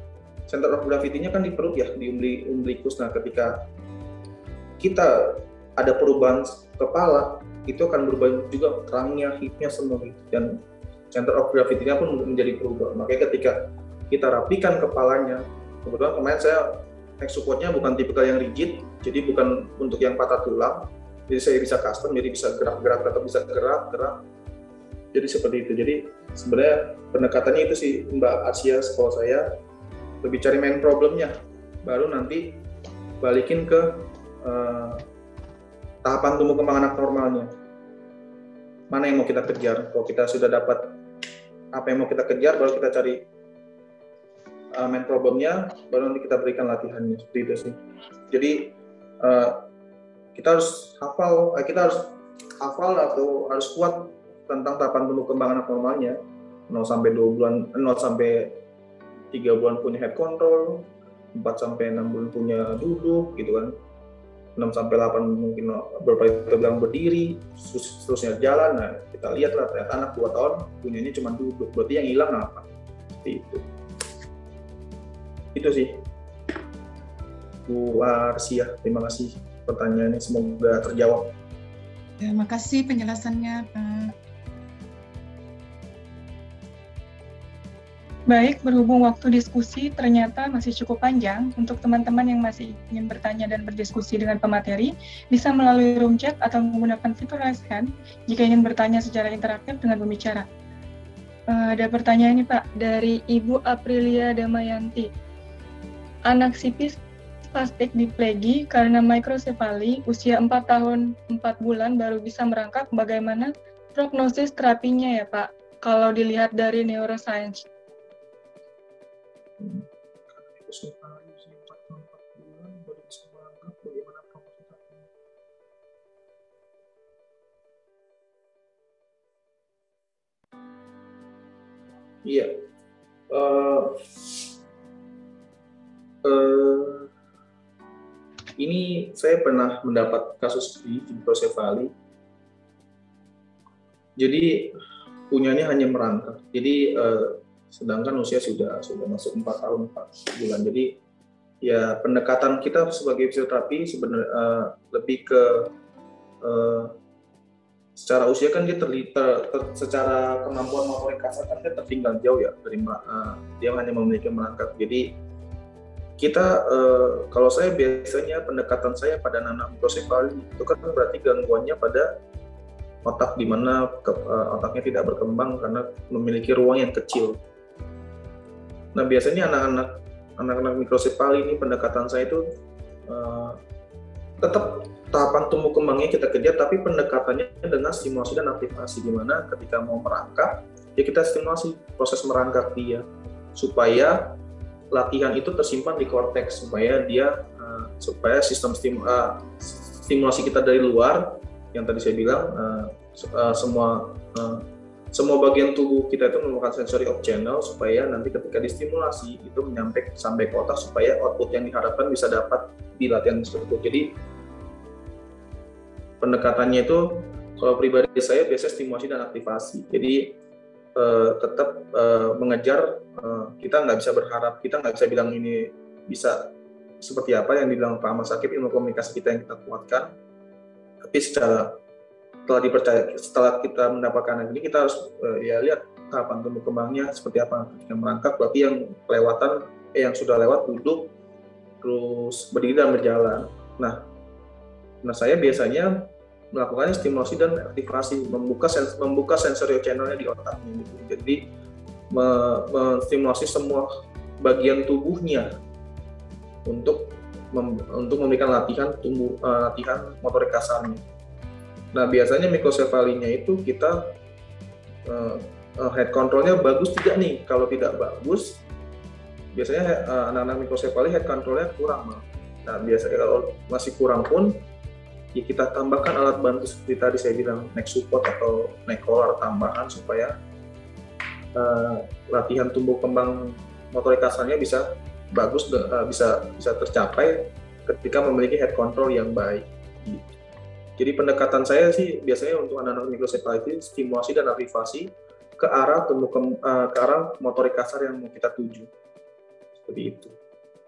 center of gravity-nya kan di perut ya, di umbilikus. Nah, ketika kita ada perubahan kepala, itu akan berubah juga kerangnya, hipnya semua gitu. Dan center of gravity-nya pun menjadi berubah. Makanya ketika kita rapikan kepalanya, kebetulan kemarin saya neck support-nya bukan tipikal yang rigid, jadi bukan untuk yang patah tulang. Jadi saya bisa custom, jadi bisa gerak-gerak, tetap bisa gerak. Jadi seperti itu. Jadi sebenarnya pendekatannya itu sih Mbak Asia, kalau saya lebih cari main problemnya, baru nanti balikin ke tahapan tumbuh kembang anak normalnya. Mana yang mau kita kejar? Kalau kita sudah dapat apa yang mau kita kejar, baru kita cari main problemnya, baru nanti kita berikan latihannya. Seperti itu sih. Jadi kita harus hafal atau harus kuat tentang tahapan tumbuh kembang anak normalnya. 0 sampai 3 bulan punya head control, 4 sampai 6 bulan punya duduk gitu kan. 6 sampai 8 mungkin beberapa bilang berdiri, seterusnya jalan. Nah, kita lihatlah ternyata anak 2 tahun punyanya cuma duduk. Berarti yang hilang apa? Seperti itu. Itu sih. Bu Arsia, terima kasih pertanyaannya, semoga terjawab. Terima kasih penjelasannya, Pak. Baik, berhubung waktu diskusi ternyata masih cukup panjang, untuk teman-teman yang masih ingin bertanya dan berdiskusi dengan pemateri, bisa melalui room chat atau menggunakan fitur raise hand jika ingin bertanya secara interaktif dengan pembicara. Ada pertanyaan nih Pak, dari Ibu Aprilia Damayanti. Anak CP spastik diplegi karena mikrosefali, usia 4 tahun 4 bulan baru bisa merangkak, bagaimana prognosis terapinya ya Pak, kalau dilihat dari neuroscience? Iya. Ini saya pernah mendapat kasus di mikrosefali. Jadi punyanya hanya merangkak. Jadi sedangkan usia sudah masuk 4 tahun 4 bulan. Jadi ya pendekatan kita sebagai fisioterapi sebenarnya lebih ke secara usia kan dia secara kemampuan motorik kasar kan dia tertinggal jauh ya dari dia hanya memiliki merangkak. Jadi kita kalau saya biasanya pendekatan saya pada anak mikrosefali itu kan berarti gangguannya pada otak, di mana otaknya tidak berkembang karena memiliki ruang yang kecil. Nah biasanya anak-anak mikrosefali ini pendekatan saya itu tetap tahapan tumbuh kembangnya kita kejar, tapi pendekatannya dengan stimulasi dan aktivasi, di mana ketika mau merangkak ya kita stimulasi proses merangkak dia supaya latihan itu tersimpan di korteks, supaya sistem stimulasi kita dari luar yang tadi saya bilang semua bagian tubuh kita itu merupakan sensory of channel, supaya nanti ketika distimulasi itu sampai ke otak supaya output yang diharapkan bisa dapat di latihan tersebut. Jadi pendekatannya itu kalau pribadi saya biasanya stimulasi dan aktivasi. Jadi tetap mengejar, kita nggak bisa berharap, kita nggak bisa bilang ini bisa seperti apa yang dibilang Pak Ahmad Syakib, ilmu komunikasi kita yang kita kuatkan. Tapi setelah kita mendapatkan ini, kita harus ya lihat tahapan tumbuh kembangnya seperti apa. Ketika merangkak berarti yang sudah lewat duduk terus berdiri dan berjalan. Nah saya biasanya melakukan stimulasi dan aktivasi, membuka sensori channelnya di otaknya gitu. Jadi menstimulasi semua bagian tubuhnya untuk memberikan latihan motorik kasarnya. Nah biasanya mikrosefalinya itu kita head controlnya bagus tidak nih. Kalau tidak bagus, biasanya anak-anak mikrosefali head controlnya kurang. Nah biasanya kalau masih kurang pun ya kita tambahkan alat bantu seperti tadi saya bilang, neck support atau neck collar tambahan supaya latihan tumbuh kembang motorik kasarnya bisa bagus, bisa tercapai ketika memiliki head control yang baik. Jadi pendekatan saya sih biasanya untuk anak-anak mikrosefali itu stimulasi dan aktivasi ke arah motorik kasar yang mau kita tuju.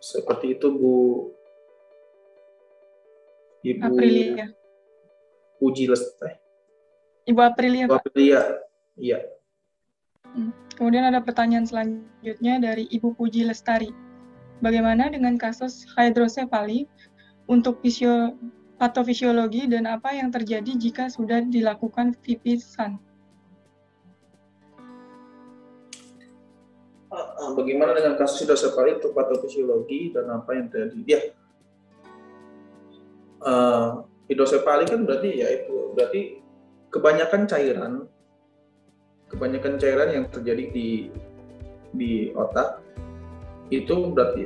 Seperti itu Bu Ibu Aprilia. Puji Lestari. Ibu Aprilia, Pak. Aprilia, iya. Kemudian ada pertanyaan selanjutnya dari Ibu Puji Lestari. Bagaimana dengan kasus hidrosefali untuk patofisiologi dan apa yang terjadi jika sudah dilakukan vipisan? Bagaimana dengan kasus hidrosefali untuk patofisiologi dan apa yang terjadi? Ya. Hidrosefali kan berarti kebanyakan cairan yang terjadi di otak itu berarti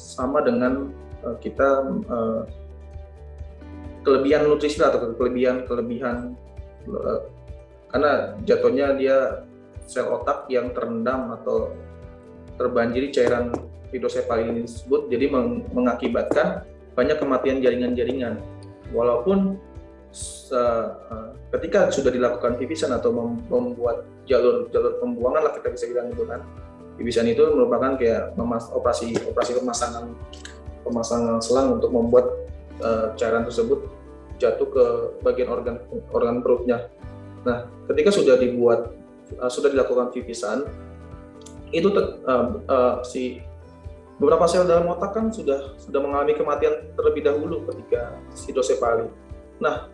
sama dengan kita kelebihan nutrisi atau kelebihan karena jatuhnya dia sel otak yang terendam atau terbanjiri cairan hidrosefali ini tersebut, jadi mengakibatkan banyak kematian jaringan-jaringan. Walaupun ketika sudah dilakukan vipisan atau membuat jalur pembuangan lah kita bisa bilang gitu kan. Vipisan itu merupakan kayak operasi pemasangan selang untuk membuat cairan tersebut jatuh ke bagian organ perutnya. Nah, ketika sudah dilakukan vipisan, itu beberapa sel dalam otak kan sudah mengalami kematian terlebih dahulu ketika hidrosefali. Nah,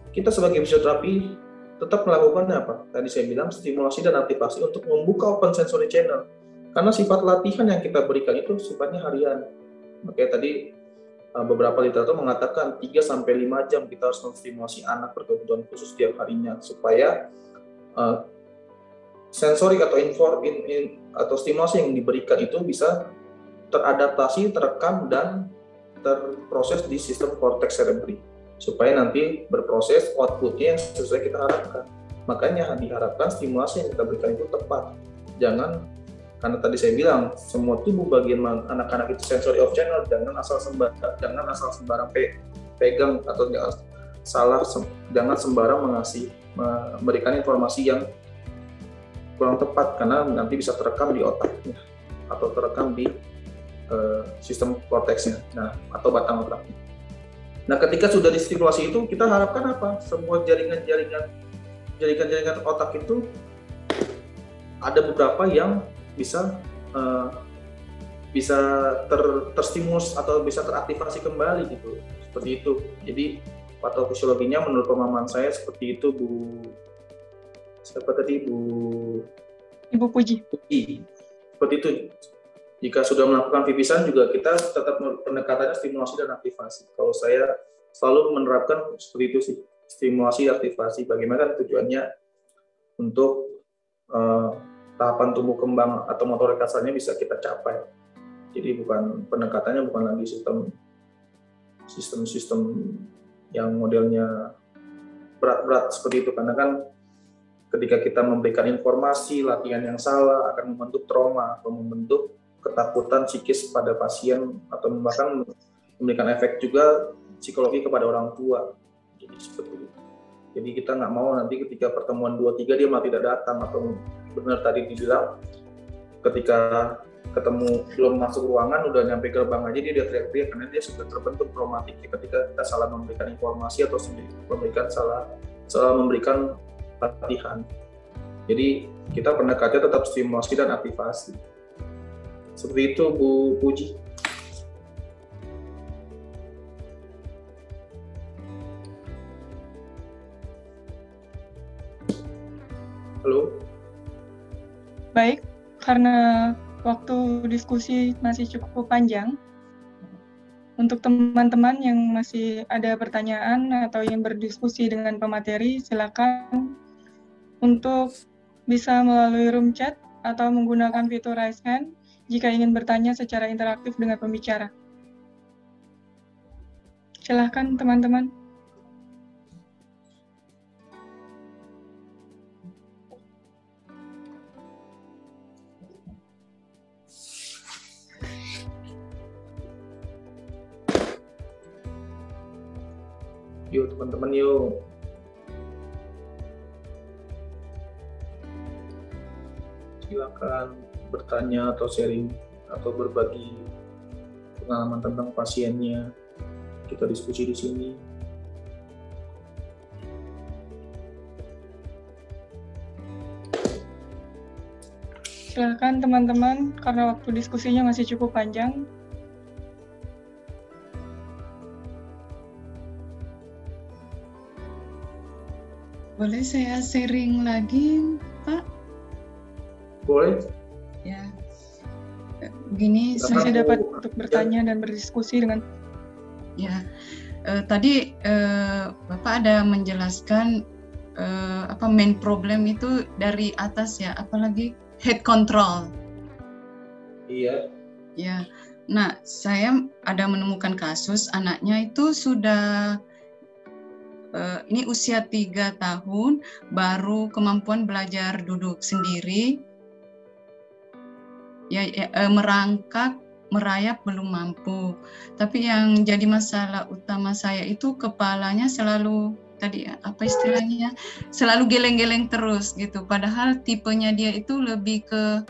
kita sebagai fisioterapi tetap melakukan apa? Tadi saya bilang stimulasi dan aktivasi untuk membuka open sensory channel. Karena sifat latihan yang kita berikan itu sifatnya harian. Makanya tadi beberapa literatur mengatakan 3-5 jam kita harus menstimulasi anak berkebutuhan khusus tiap harinya supaya sensorik atau atau stimulasi yang diberikan itu bisa teradaptasi, terekam, dan terproses di sistem korteks cerebri supaya nanti berproses outputnya yang sesuai kita harapkan. Makanya diharapkan stimulasi yang kita berikan itu tepat. Jangan, karena tadi saya bilang semua tubuh bagian anak-anak itu sensory of channel, jangan asal sembarang pegang atau jangan sembarang memberikan informasi yang kurang tepat karena nanti bisa terekam di otaknya atau terekam di sistem korteksnya, atau batang otaknya. Nah, ketika sudah distimulasi itu, kita harapkan apa? Semua jaringan otak itu ada beberapa yang bisa terstimulus atau bisa teraktivasi kembali gitu, seperti itu. Jadi patofisiologinya menurut pemahaman saya seperti itu, Ibu Puji. Seperti itu. Jika sudah melakukan pipisan juga kita tetap pendekatannya stimulasi dan aktivasi. Kalau saya selalu menerapkan seperti itu sih, stimulasi aktivasi. Bagaimana tujuannya untuk tahapan tumbuh kembang atau motorik kasarnya bisa kita capai. Jadi pendekatannya bukan lagi sistem yang modelnya berat-berat seperti itu, karena kan ketika kita memberikan informasi latihan yang salah akan membentuk trauma atau membentuk ketakutan psikis pada pasien atau bahkan memberikan efek juga psikologi kepada orang tua. Jadi seperti itu. Jadi kita nggak mau nanti ketika pertemuan 2-3 dia malah tidak datang, atau benar tadi dibilang ketika ketemu belum masuk ruangan udah nyampe gerbang aja dia teriak-teriak karena dia sudah terbentuk traumatik ketika kita salah memberikan informasi atau salah memberikan latihan. Jadi kita pendekatannya tetap stimulasi dan aktivasi. Seperti itu, Bu Puji. Halo. Baik, karena waktu diskusi masih cukup panjang, untuk teman-teman yang masih ada pertanyaan atau ingin berdiskusi dengan pemateri, silakan untuk bisa melalui room chat atau menggunakan fitur raise hand jika ingin bertanya secara interaktif dengan pembicara. Silakan teman-teman. Yuk teman-teman, yuk. Silakan bertanya atau sharing atau berbagi pengalaman tentang pasiennya. Kita diskusi di sini. Silakan teman-teman, karena waktu diskusinya masih cukup panjang. Boleh saya sharing lagi, Pak? Boleh. Ya, gini Masih dapat untuk bertanya dan berdiskusi dengan. Ya, tadi Bapak ada menjelaskan main problem itu dari atas ya, apalagi head control. Iya. Ya, nah saya ada menemukan kasus anaknya itu sudah ini usia 3 tahun, baru kemampuan belajar duduk sendiri. Merangkak, merayap belum mampu. Tapi yang jadi masalah utama saya itu kepalanya selalu selalu geleng-geleng terus gitu. Padahal tipenya dia itu lebih ke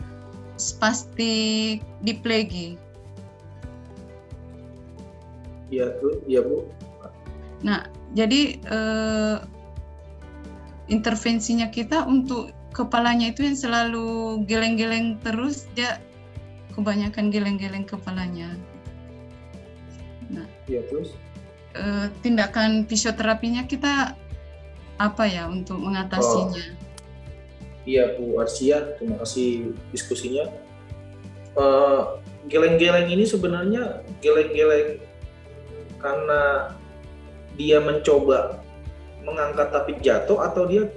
spastik diplegi. Iya tuh, iya Bu. Nah, jadi intervensinya kita untuk kepalanya itu yang selalu geleng-geleng terus, dia kebanyakan geleng-geleng kepalanya. Nah, iya terus. Tindakan fisioterapinya kita apa ya untuk mengatasinya? Iya Bu Arsia, terima kasih diskusinya. Geleng-geleng ini sebenarnya geleng-geleng karena dia mencoba mengangkat tapi jatuh, atau dia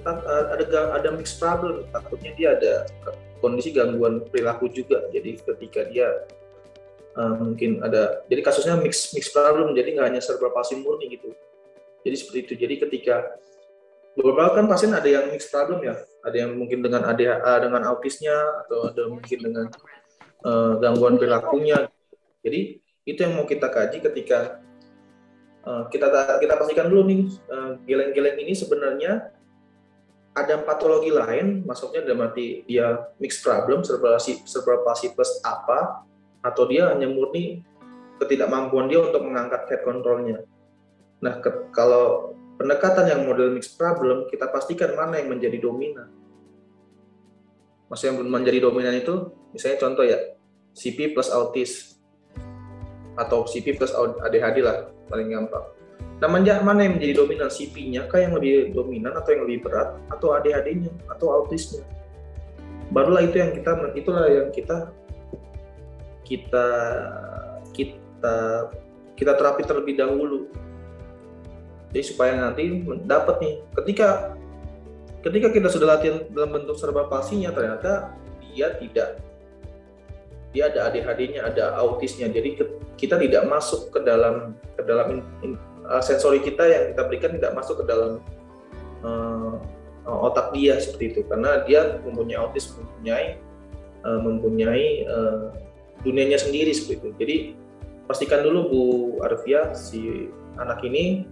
ada mixed problem, takutnya dia ada kondisi gangguan perilaku juga. Jadi ketika dia mungkin ada, jadi kasusnya mixed problem, jadi nggak hanya cerebral palsy murni gitu. Jadi seperti itu. Jadi ketika beberapa kan pasien ada yang mixed problem ya, ada yang mungkin dengan ADHD dengan autisnya, atau ada mungkin dengan gangguan perilakunya. Jadi itu yang mau kita kaji ketika kita pastikan dulu nih, geleng-geleng ini sebenarnya ada patologi lain, maksudnya dalam arti dia mixed problem, cerebral palsy plus apa, atau dia hanya murni ketidakmampuan dia untuk mengangkat head control-nya. Nah, kalau pendekatan yang model mixed problem, kita pastikan mana yang menjadi dominan. Maksudnya yang menjadi dominan itu, misalnya contoh ya, CP plus autis, atau CP plus ADHD lah, paling gampang. Namanya mana yang menjadi dominan, CP-nya kah yang lebih dominan, atau yang lebih berat, atau ADHD-nya, atau autisnya. Barulah itu yang kita terapi terlebih dahulu. Jadi supaya nanti dapat nih, ketika kita sudah latihan dalam bentuk cerebral palsy-nya, ternyata dia ada ADHD-nya, ada autisnya. Jadi kita tidak masuk ke dalam sensori kita yang kita berikan, tidak masuk ke dalam otak dia seperti itu, karena dia mempunyai autis, mempunyai dunianya sendiri seperti itu. Jadi pastikan dulu Bu Arvia, si anak ini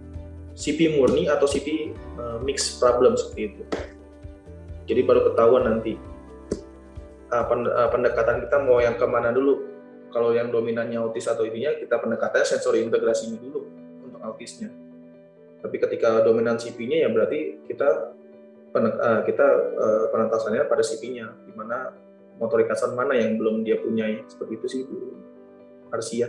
CP murni atau CP mixed problem seperti itu. Jadi baru ketahuan nanti pendekatan kita mau yang kemana dulu. Kalau yang dominannya autis atau ininya, kita pendekatannya sensori integrasinya dulu untuk autisnya. Tapi ketika dominan CP-nya, ya berarti kita penentasannya pada CP-nya, di mana motorik kasar mana yang belum dia punyai. Seperti itu sih Bu Arsia.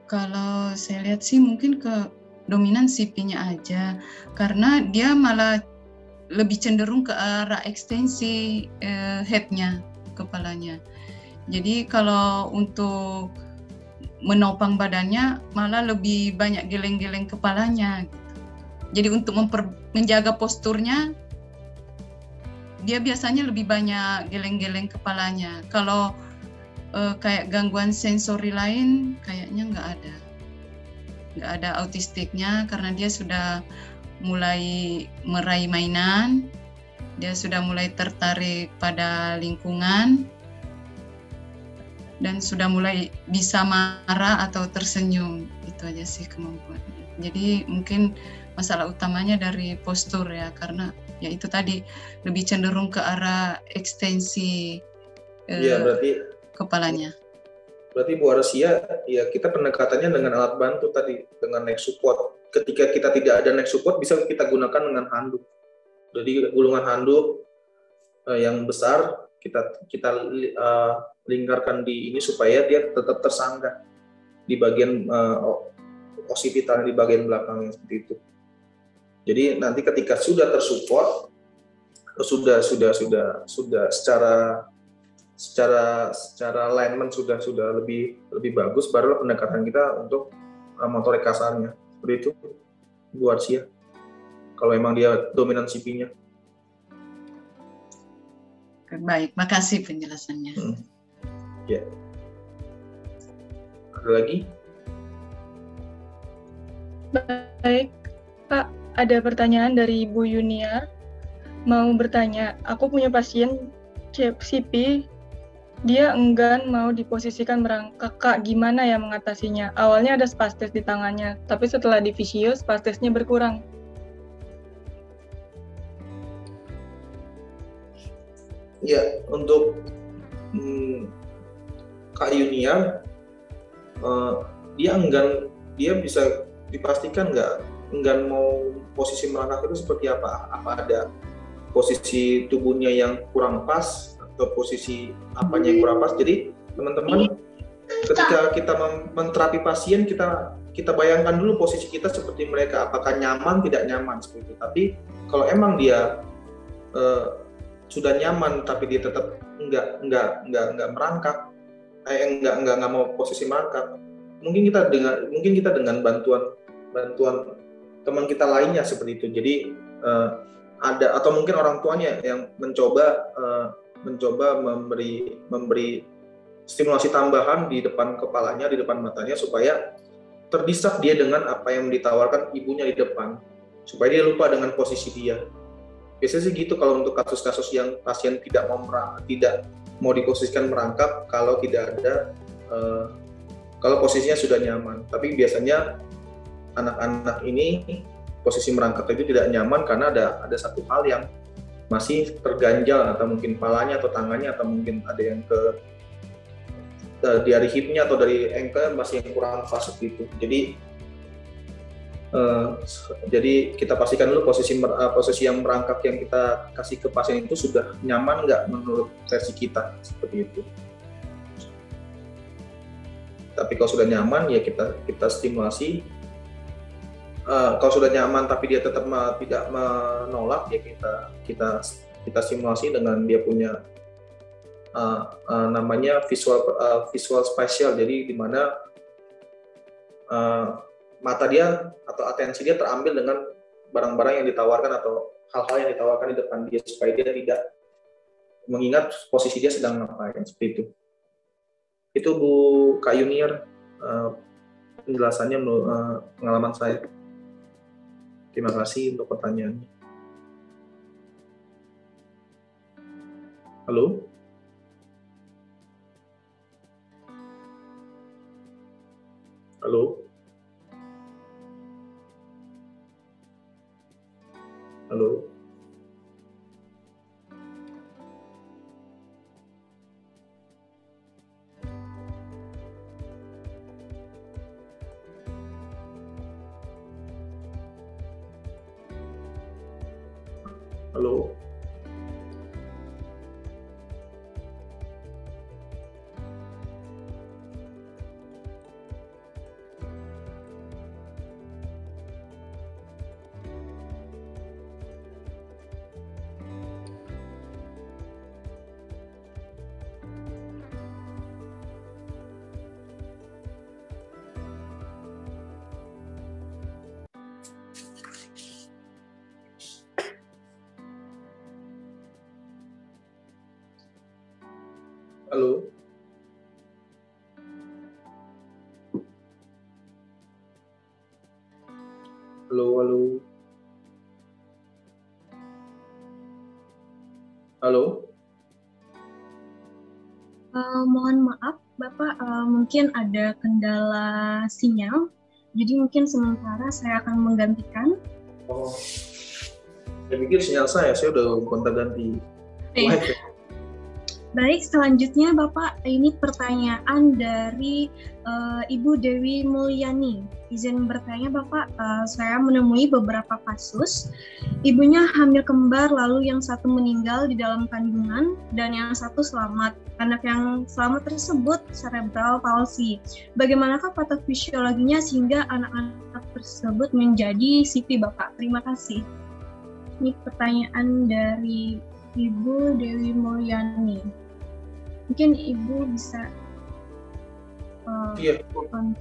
Kalau saya lihat sih mungkin ke dominan CP-nya aja, karena dia malah lebih cenderung ke arah ekstensi head-nya, kepalanya. Jadi kalau untuk menopang badannya malah lebih banyak geleng-geleng kepalanya. Jadi untuk menjaga posturnya, dia biasanya lebih banyak geleng-geleng kepalanya. Kalau kayak gangguan sensori lain kayaknya nggak ada autistiknya, karena dia sudah mulai meraih mainan, dia sudah mulai tertarik pada lingkungan, dan sudah mulai bisa marah atau tersenyum. Itu aja sih kemampuannya. Jadi mungkin masalah utamanya dari postur ya, karena ya itu tadi lebih cenderung ke arah ekstensi berarti kepalanya. Berarti Bu Arsia, ya kita pendekatannya dengan alat bantu tadi, dengan neck support. Ketika kita tidak ada neck support, bisa kita gunakan dengan handuk. Jadi gulungan handuk yang besar kita lingkarkan di ini supaya dia tetap tersangga di bagian occipital, di bagian belakangnya seperti itu. Jadi nanti ketika sudah tersupport, sudah secara alignment sudah lebih bagus, baru pendekatan kita untuk motorik kasarnya. Seperti itu Bu Arsia, kalau memang dia dominan CP-nya. Baik, makasih penjelasannya. Ya. Ada lagi? Baik, Pak, ada pertanyaan dari Bu Yunia. Mau bertanya, aku punya pasien CP, dia enggan mau diposisikan merangkak. Kak, gimana ya mengatasinya? Awalnya ada spastis di tangannya, tapi setelah di fisio, spastisnya berkurang. Ya, untuk Kak Yunia, dia bisa dipastikan nggak enggan mau posisi merangkak itu seperti apa? Apa ada posisi tubuhnya yang kurang pas, atau posisi apanya yang kurang pas? Jadi teman-teman, ketika kita menterapi pasien, kita bayangkan dulu posisi kita seperti mereka, apakah nyaman, tidak nyaman seperti itu. Tapi kalau emang dia sudah nyaman tapi dia tetap enggak merangkak, nggak mau posisi merangkap. Mungkin kita dengan bantuan teman kita lainnya seperti itu. Jadi ada atau mungkin orang tuanya yang mencoba memberi stimulasi tambahan di depan kepalanya, di depan matanya, supaya terdistract dia dengan apa yang ditawarkan ibunya di depan, supaya dia lupa dengan posisi dia. Biasanya sih gitu kalau untuk kasus-kasus yang pasien tidak mau diposisikan merangkap kalau tidak ada kalau posisinya sudah nyaman. Tapi biasanya anak-anak ini posisi merangkap itu tidak nyaman karena ada satu hal yang masih terganjal, atau mungkin palanya atau tangannya, atau mungkin ada yang dari hipnya atau dari ankle masih yang kurang pas gitu. Jadi kita pastikan dulu posisi yang merangkap yang kita kasih ke pasien itu sudah nyaman nggak menurut versi kita, seperti itu. Tapi kalau sudah nyaman ya kita stimulasi. Kalau sudah nyaman tapi dia tetap tidak menolak, ya kita stimulasi dengan dia punya namanya visual spatial. Jadi di mana mata dia atau atensi dia terambil dengan barang-barang yang ditawarkan atau hal-hal yang ditawarkan di depan dia, supaya dia tidak mengingat posisi dia sedang ngapain, seperti itu. Itu Bu Kak Yuniar penjelasannya pengalaman saya. Terima kasih untuk pertanyaannya. Halo? Halo? Halo? Halo? Halo? Halo? Halo? Mohon maaf, Bapak, mungkin ada kendala sinyal, jadi mungkin sementara saya akan menggantikan. Oh, saya pikir sinyal saya udah gonta-ganti. Baik, selanjutnya Bapak, ini pertanyaan dari Ibu Dewi Mulyani. Izin bertanya Bapak, saya menemui beberapa kasus, ibunya hamil kembar lalu yang satu meninggal di dalam kandungan dan yang satu selamat. Anak yang selamat tersebut cerebral palsy. Bagaimanakah patofisiologinya sehingga anak-anak tersebut menjadi CP Bapak? Terima kasih. Ini pertanyaan dari Ibu Dewi Mulyani. Mungkin Ibu bisa iya,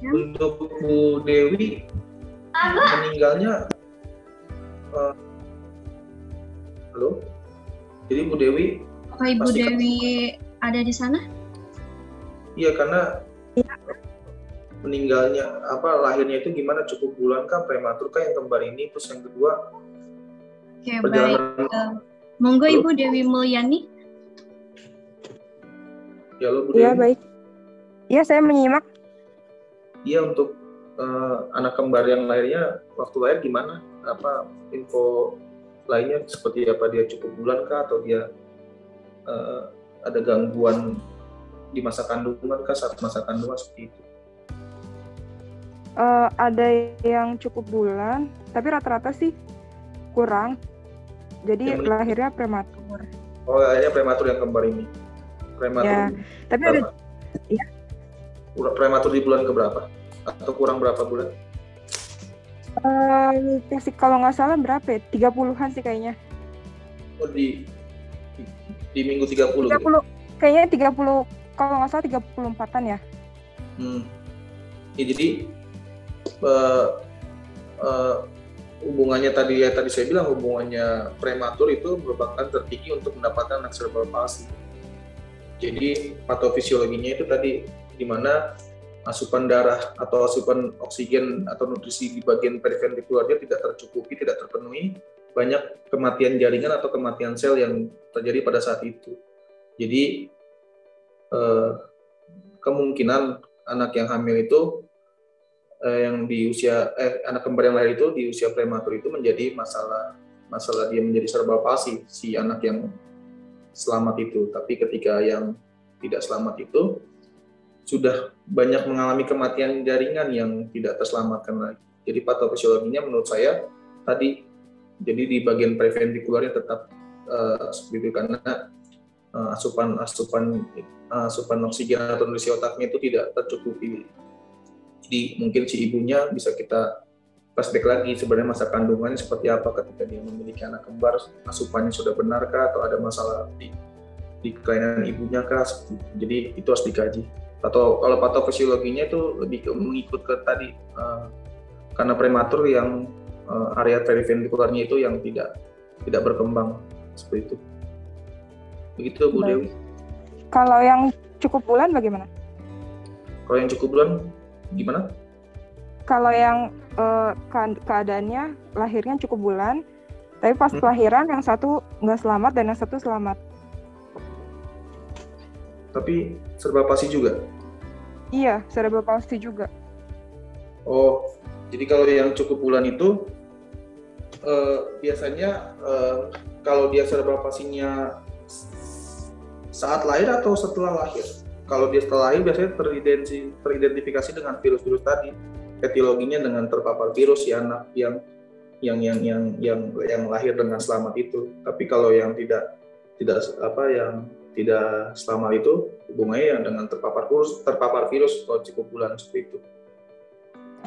untuk Bu Dewi meninggalnya halo? Jadi Bu Dewi apakah Ibu Dewi ada di sana? Iya, karena meninggalnya lahirnya itu gimana, cukup bulan kah, prematur kah yang kembar ini, terus yang kedua baik. Monggo Ibu Dewi Mulyani. Ya, Bu Dewi. Iya, baik. Iya, saya menyimak. Iya, untuk anak kembar yang lahirnya waktu lahir gimana? Apa info lainnya, seperti apa, dia cukup bulan kah atau dia ada gangguan di masa kandungan kah, saat masa kandungan, seperti itu? Ada yang cukup bulan, tapi rata-rata sih kurang. Jadi lahirnya prematur. Oh, lahirnya prematur yang kembar ini. Prematur. Ya, tapi berapa? Ya. Prematur di bulan keberapa? Atau kurang berapa bulan? Kalau nggak salah berapa ya? 30-an sih kayaknya. Oh, di minggu 30 gitu? Kayaknya 30 kalau nggak salah 34-an ya. Ya, jadi hubungannya tadi saya bilang, hubungannya prematur itu merupakan tertinggi untuk mendapatkan anak cerebral palsy. Jadi patofisiologinya itu tadi di mana asupan darah atau asupan oksigen atau nutrisi di bagian periventikularnya tidak tercukupi, tidak terpenuhi, banyak kematian jaringan atau kematian sel yang terjadi pada saat itu. Jadi kemungkinan anak yang hamil itu yang di usia anak kembar yang lahir itu di usia prematur itu menjadi masalah dia menjadi cerebral palsy si anak yang selamat itu. Tapi ketika yang tidak selamat itu sudah banyak mengalami kematian jaringan yang tidak terselamatkan lagi. Jadi patofisiologinya menurut saya tadi jadi di bagian preventikularnya tetap seperti itu karena asupan oksigen atau nutrisi otaknya itu tidak tercukupi. Jadi mungkin si ibunya bisa kita flashback lagi sebenarnya masa kandungannya seperti apa ketika dia memiliki anak kembar, asupannya sudah benarkah atau ada masalah di kelainan ibunya kah? Jadi itu harus dikaji. Atau kalau patofisiologinya itu lebih mengikut ke tadi karena prematur yang area periventikularnya itu yang tidak berkembang seperti itu. Begitu Bu Dewi. Kalau yang cukup bulan bagaimana? Kalau yang cukup bulan gimana? Kalau yang keadaannya lahirnya cukup bulan, tapi pas kelahiran yang satu nggak selamat dan yang satu selamat. Tapi cerebral palsy juga? Iya, cerebral palsy juga. Oh, jadi kalau yang cukup bulan itu biasanya kalau dia cerebral palsy-nya saat lahir atau setelah lahir? Kalau dia setelah lahir biasanya teridentifikasi dengan virus-virus tadi, etiologinya dengan terpapar virus si anak yang lahir dengan selamat itu. Tapi kalau yang tidak selamat itu hubungannya yang dengan terpapar virus kalau cukup bulan seperti itu.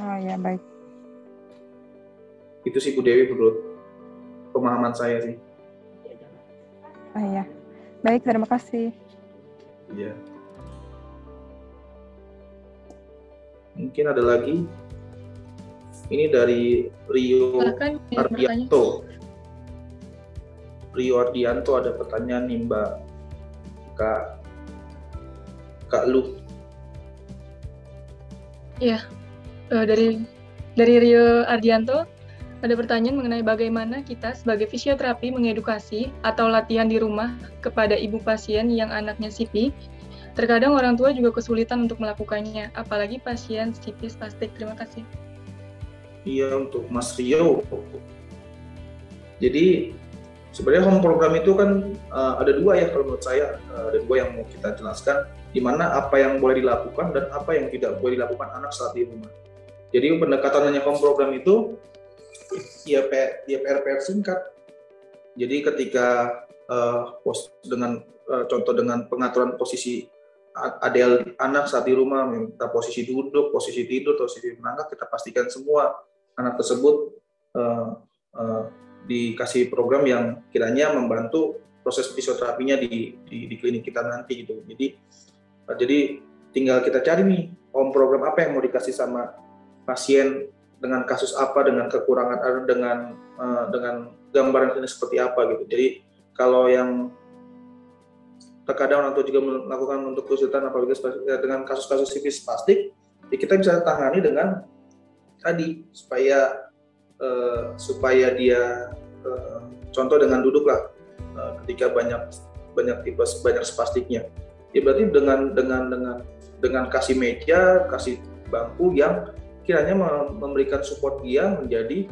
Oh ya, baik. Itu sih Bu Dewi menurut pemahaman saya sih. Ah ya, baik, terima kasih. Iya. Mungkin ada lagi. Ini dari Rio Ardianto. Rio Ardianto ada pertanyaan nih Mbak Kak Lu. Iya, dari Rio Ardianto ada pertanyaan mengenai bagaimana kita sebagai fisioterapi mengedukasi atau latihan di rumah kepada ibu pasien yang anaknya CP. Terkadang orang tua juga kesulitan untuk melakukannya, apalagi pasien CP spastik. Terima kasih. Iya, untuk Mas Rio. Jadi sebenarnya home program itu kan ada dua ya kalau menurut saya, ada dua yang mau kita jelaskan, di mana apa yang boleh dilakukan dan apa yang tidak boleh dilakukan anak saat di rumah. Jadi pendekatannya home program itu ya PR singkat. Jadi ketika contoh dengan pengaturan posisi ADL anak saat di rumah, minta posisi duduk, posisi tidur, posisi menangkap, kita pastikan semua anak tersebut dikasih program yang kiranya membantu proses fisioterapinya di klinik kita nanti gitu. Jadi tinggal kita cari nih home program apa yang mau dikasih sama pasien dengan kasus apa, dengan kekurangan, dengan gambaran klinis seperti apa gitu. Jadi kalau yang terkadang orang tua juga melakukan untuk konsultan apabila dengan kasus-kasus CP spastik, ya kita bisa tangani dengan tadi supaya dia contoh dengan duduk lah ketika banyak tipe banyak spastiknya. Ya berarti dengan kasih meja, kasih bangku yang kiranya memberikan support dia menjadi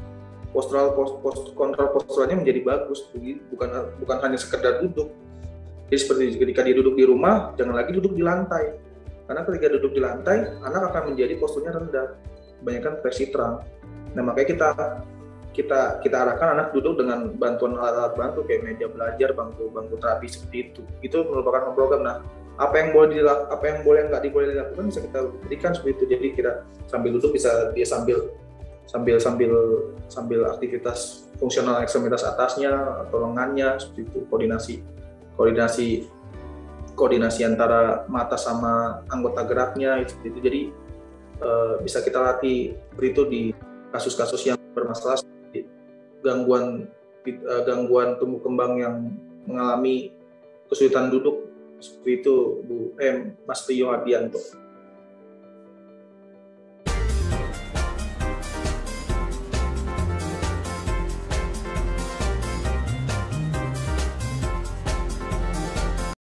kontrol posturalnya menjadi bagus, bukan hanya sekedar duduk. Jadi seperti ketika dia duduk di rumah, jangan lagi duduk di lantai. Karena ketika duduk di lantai, anak akan menjadi posturnya rendah, kebanyakan versi terang. Nah makanya kita arahkan anak duduk dengan bantuan alat-alat bantu kayak meja belajar, bangku terapi seperti itu. Itu merupakan program. Nah apa yang boleh nggak diboleh dilakukan bisa kita berikan seperti itu. Jadi kita sambil duduk bisa dia sambil aktivitas fungsional ekstremitas atasnya atau lengannya seperti itu, koordinasi koordinasi antara mata sama anggota geraknya seperti itu. Jadi bisa kita latih seperti itu di kasus-kasus yang bermasalah seperti gangguan tumbuh kembang yang mengalami kesulitan duduk seperti itu, Mas Rio Hardianto.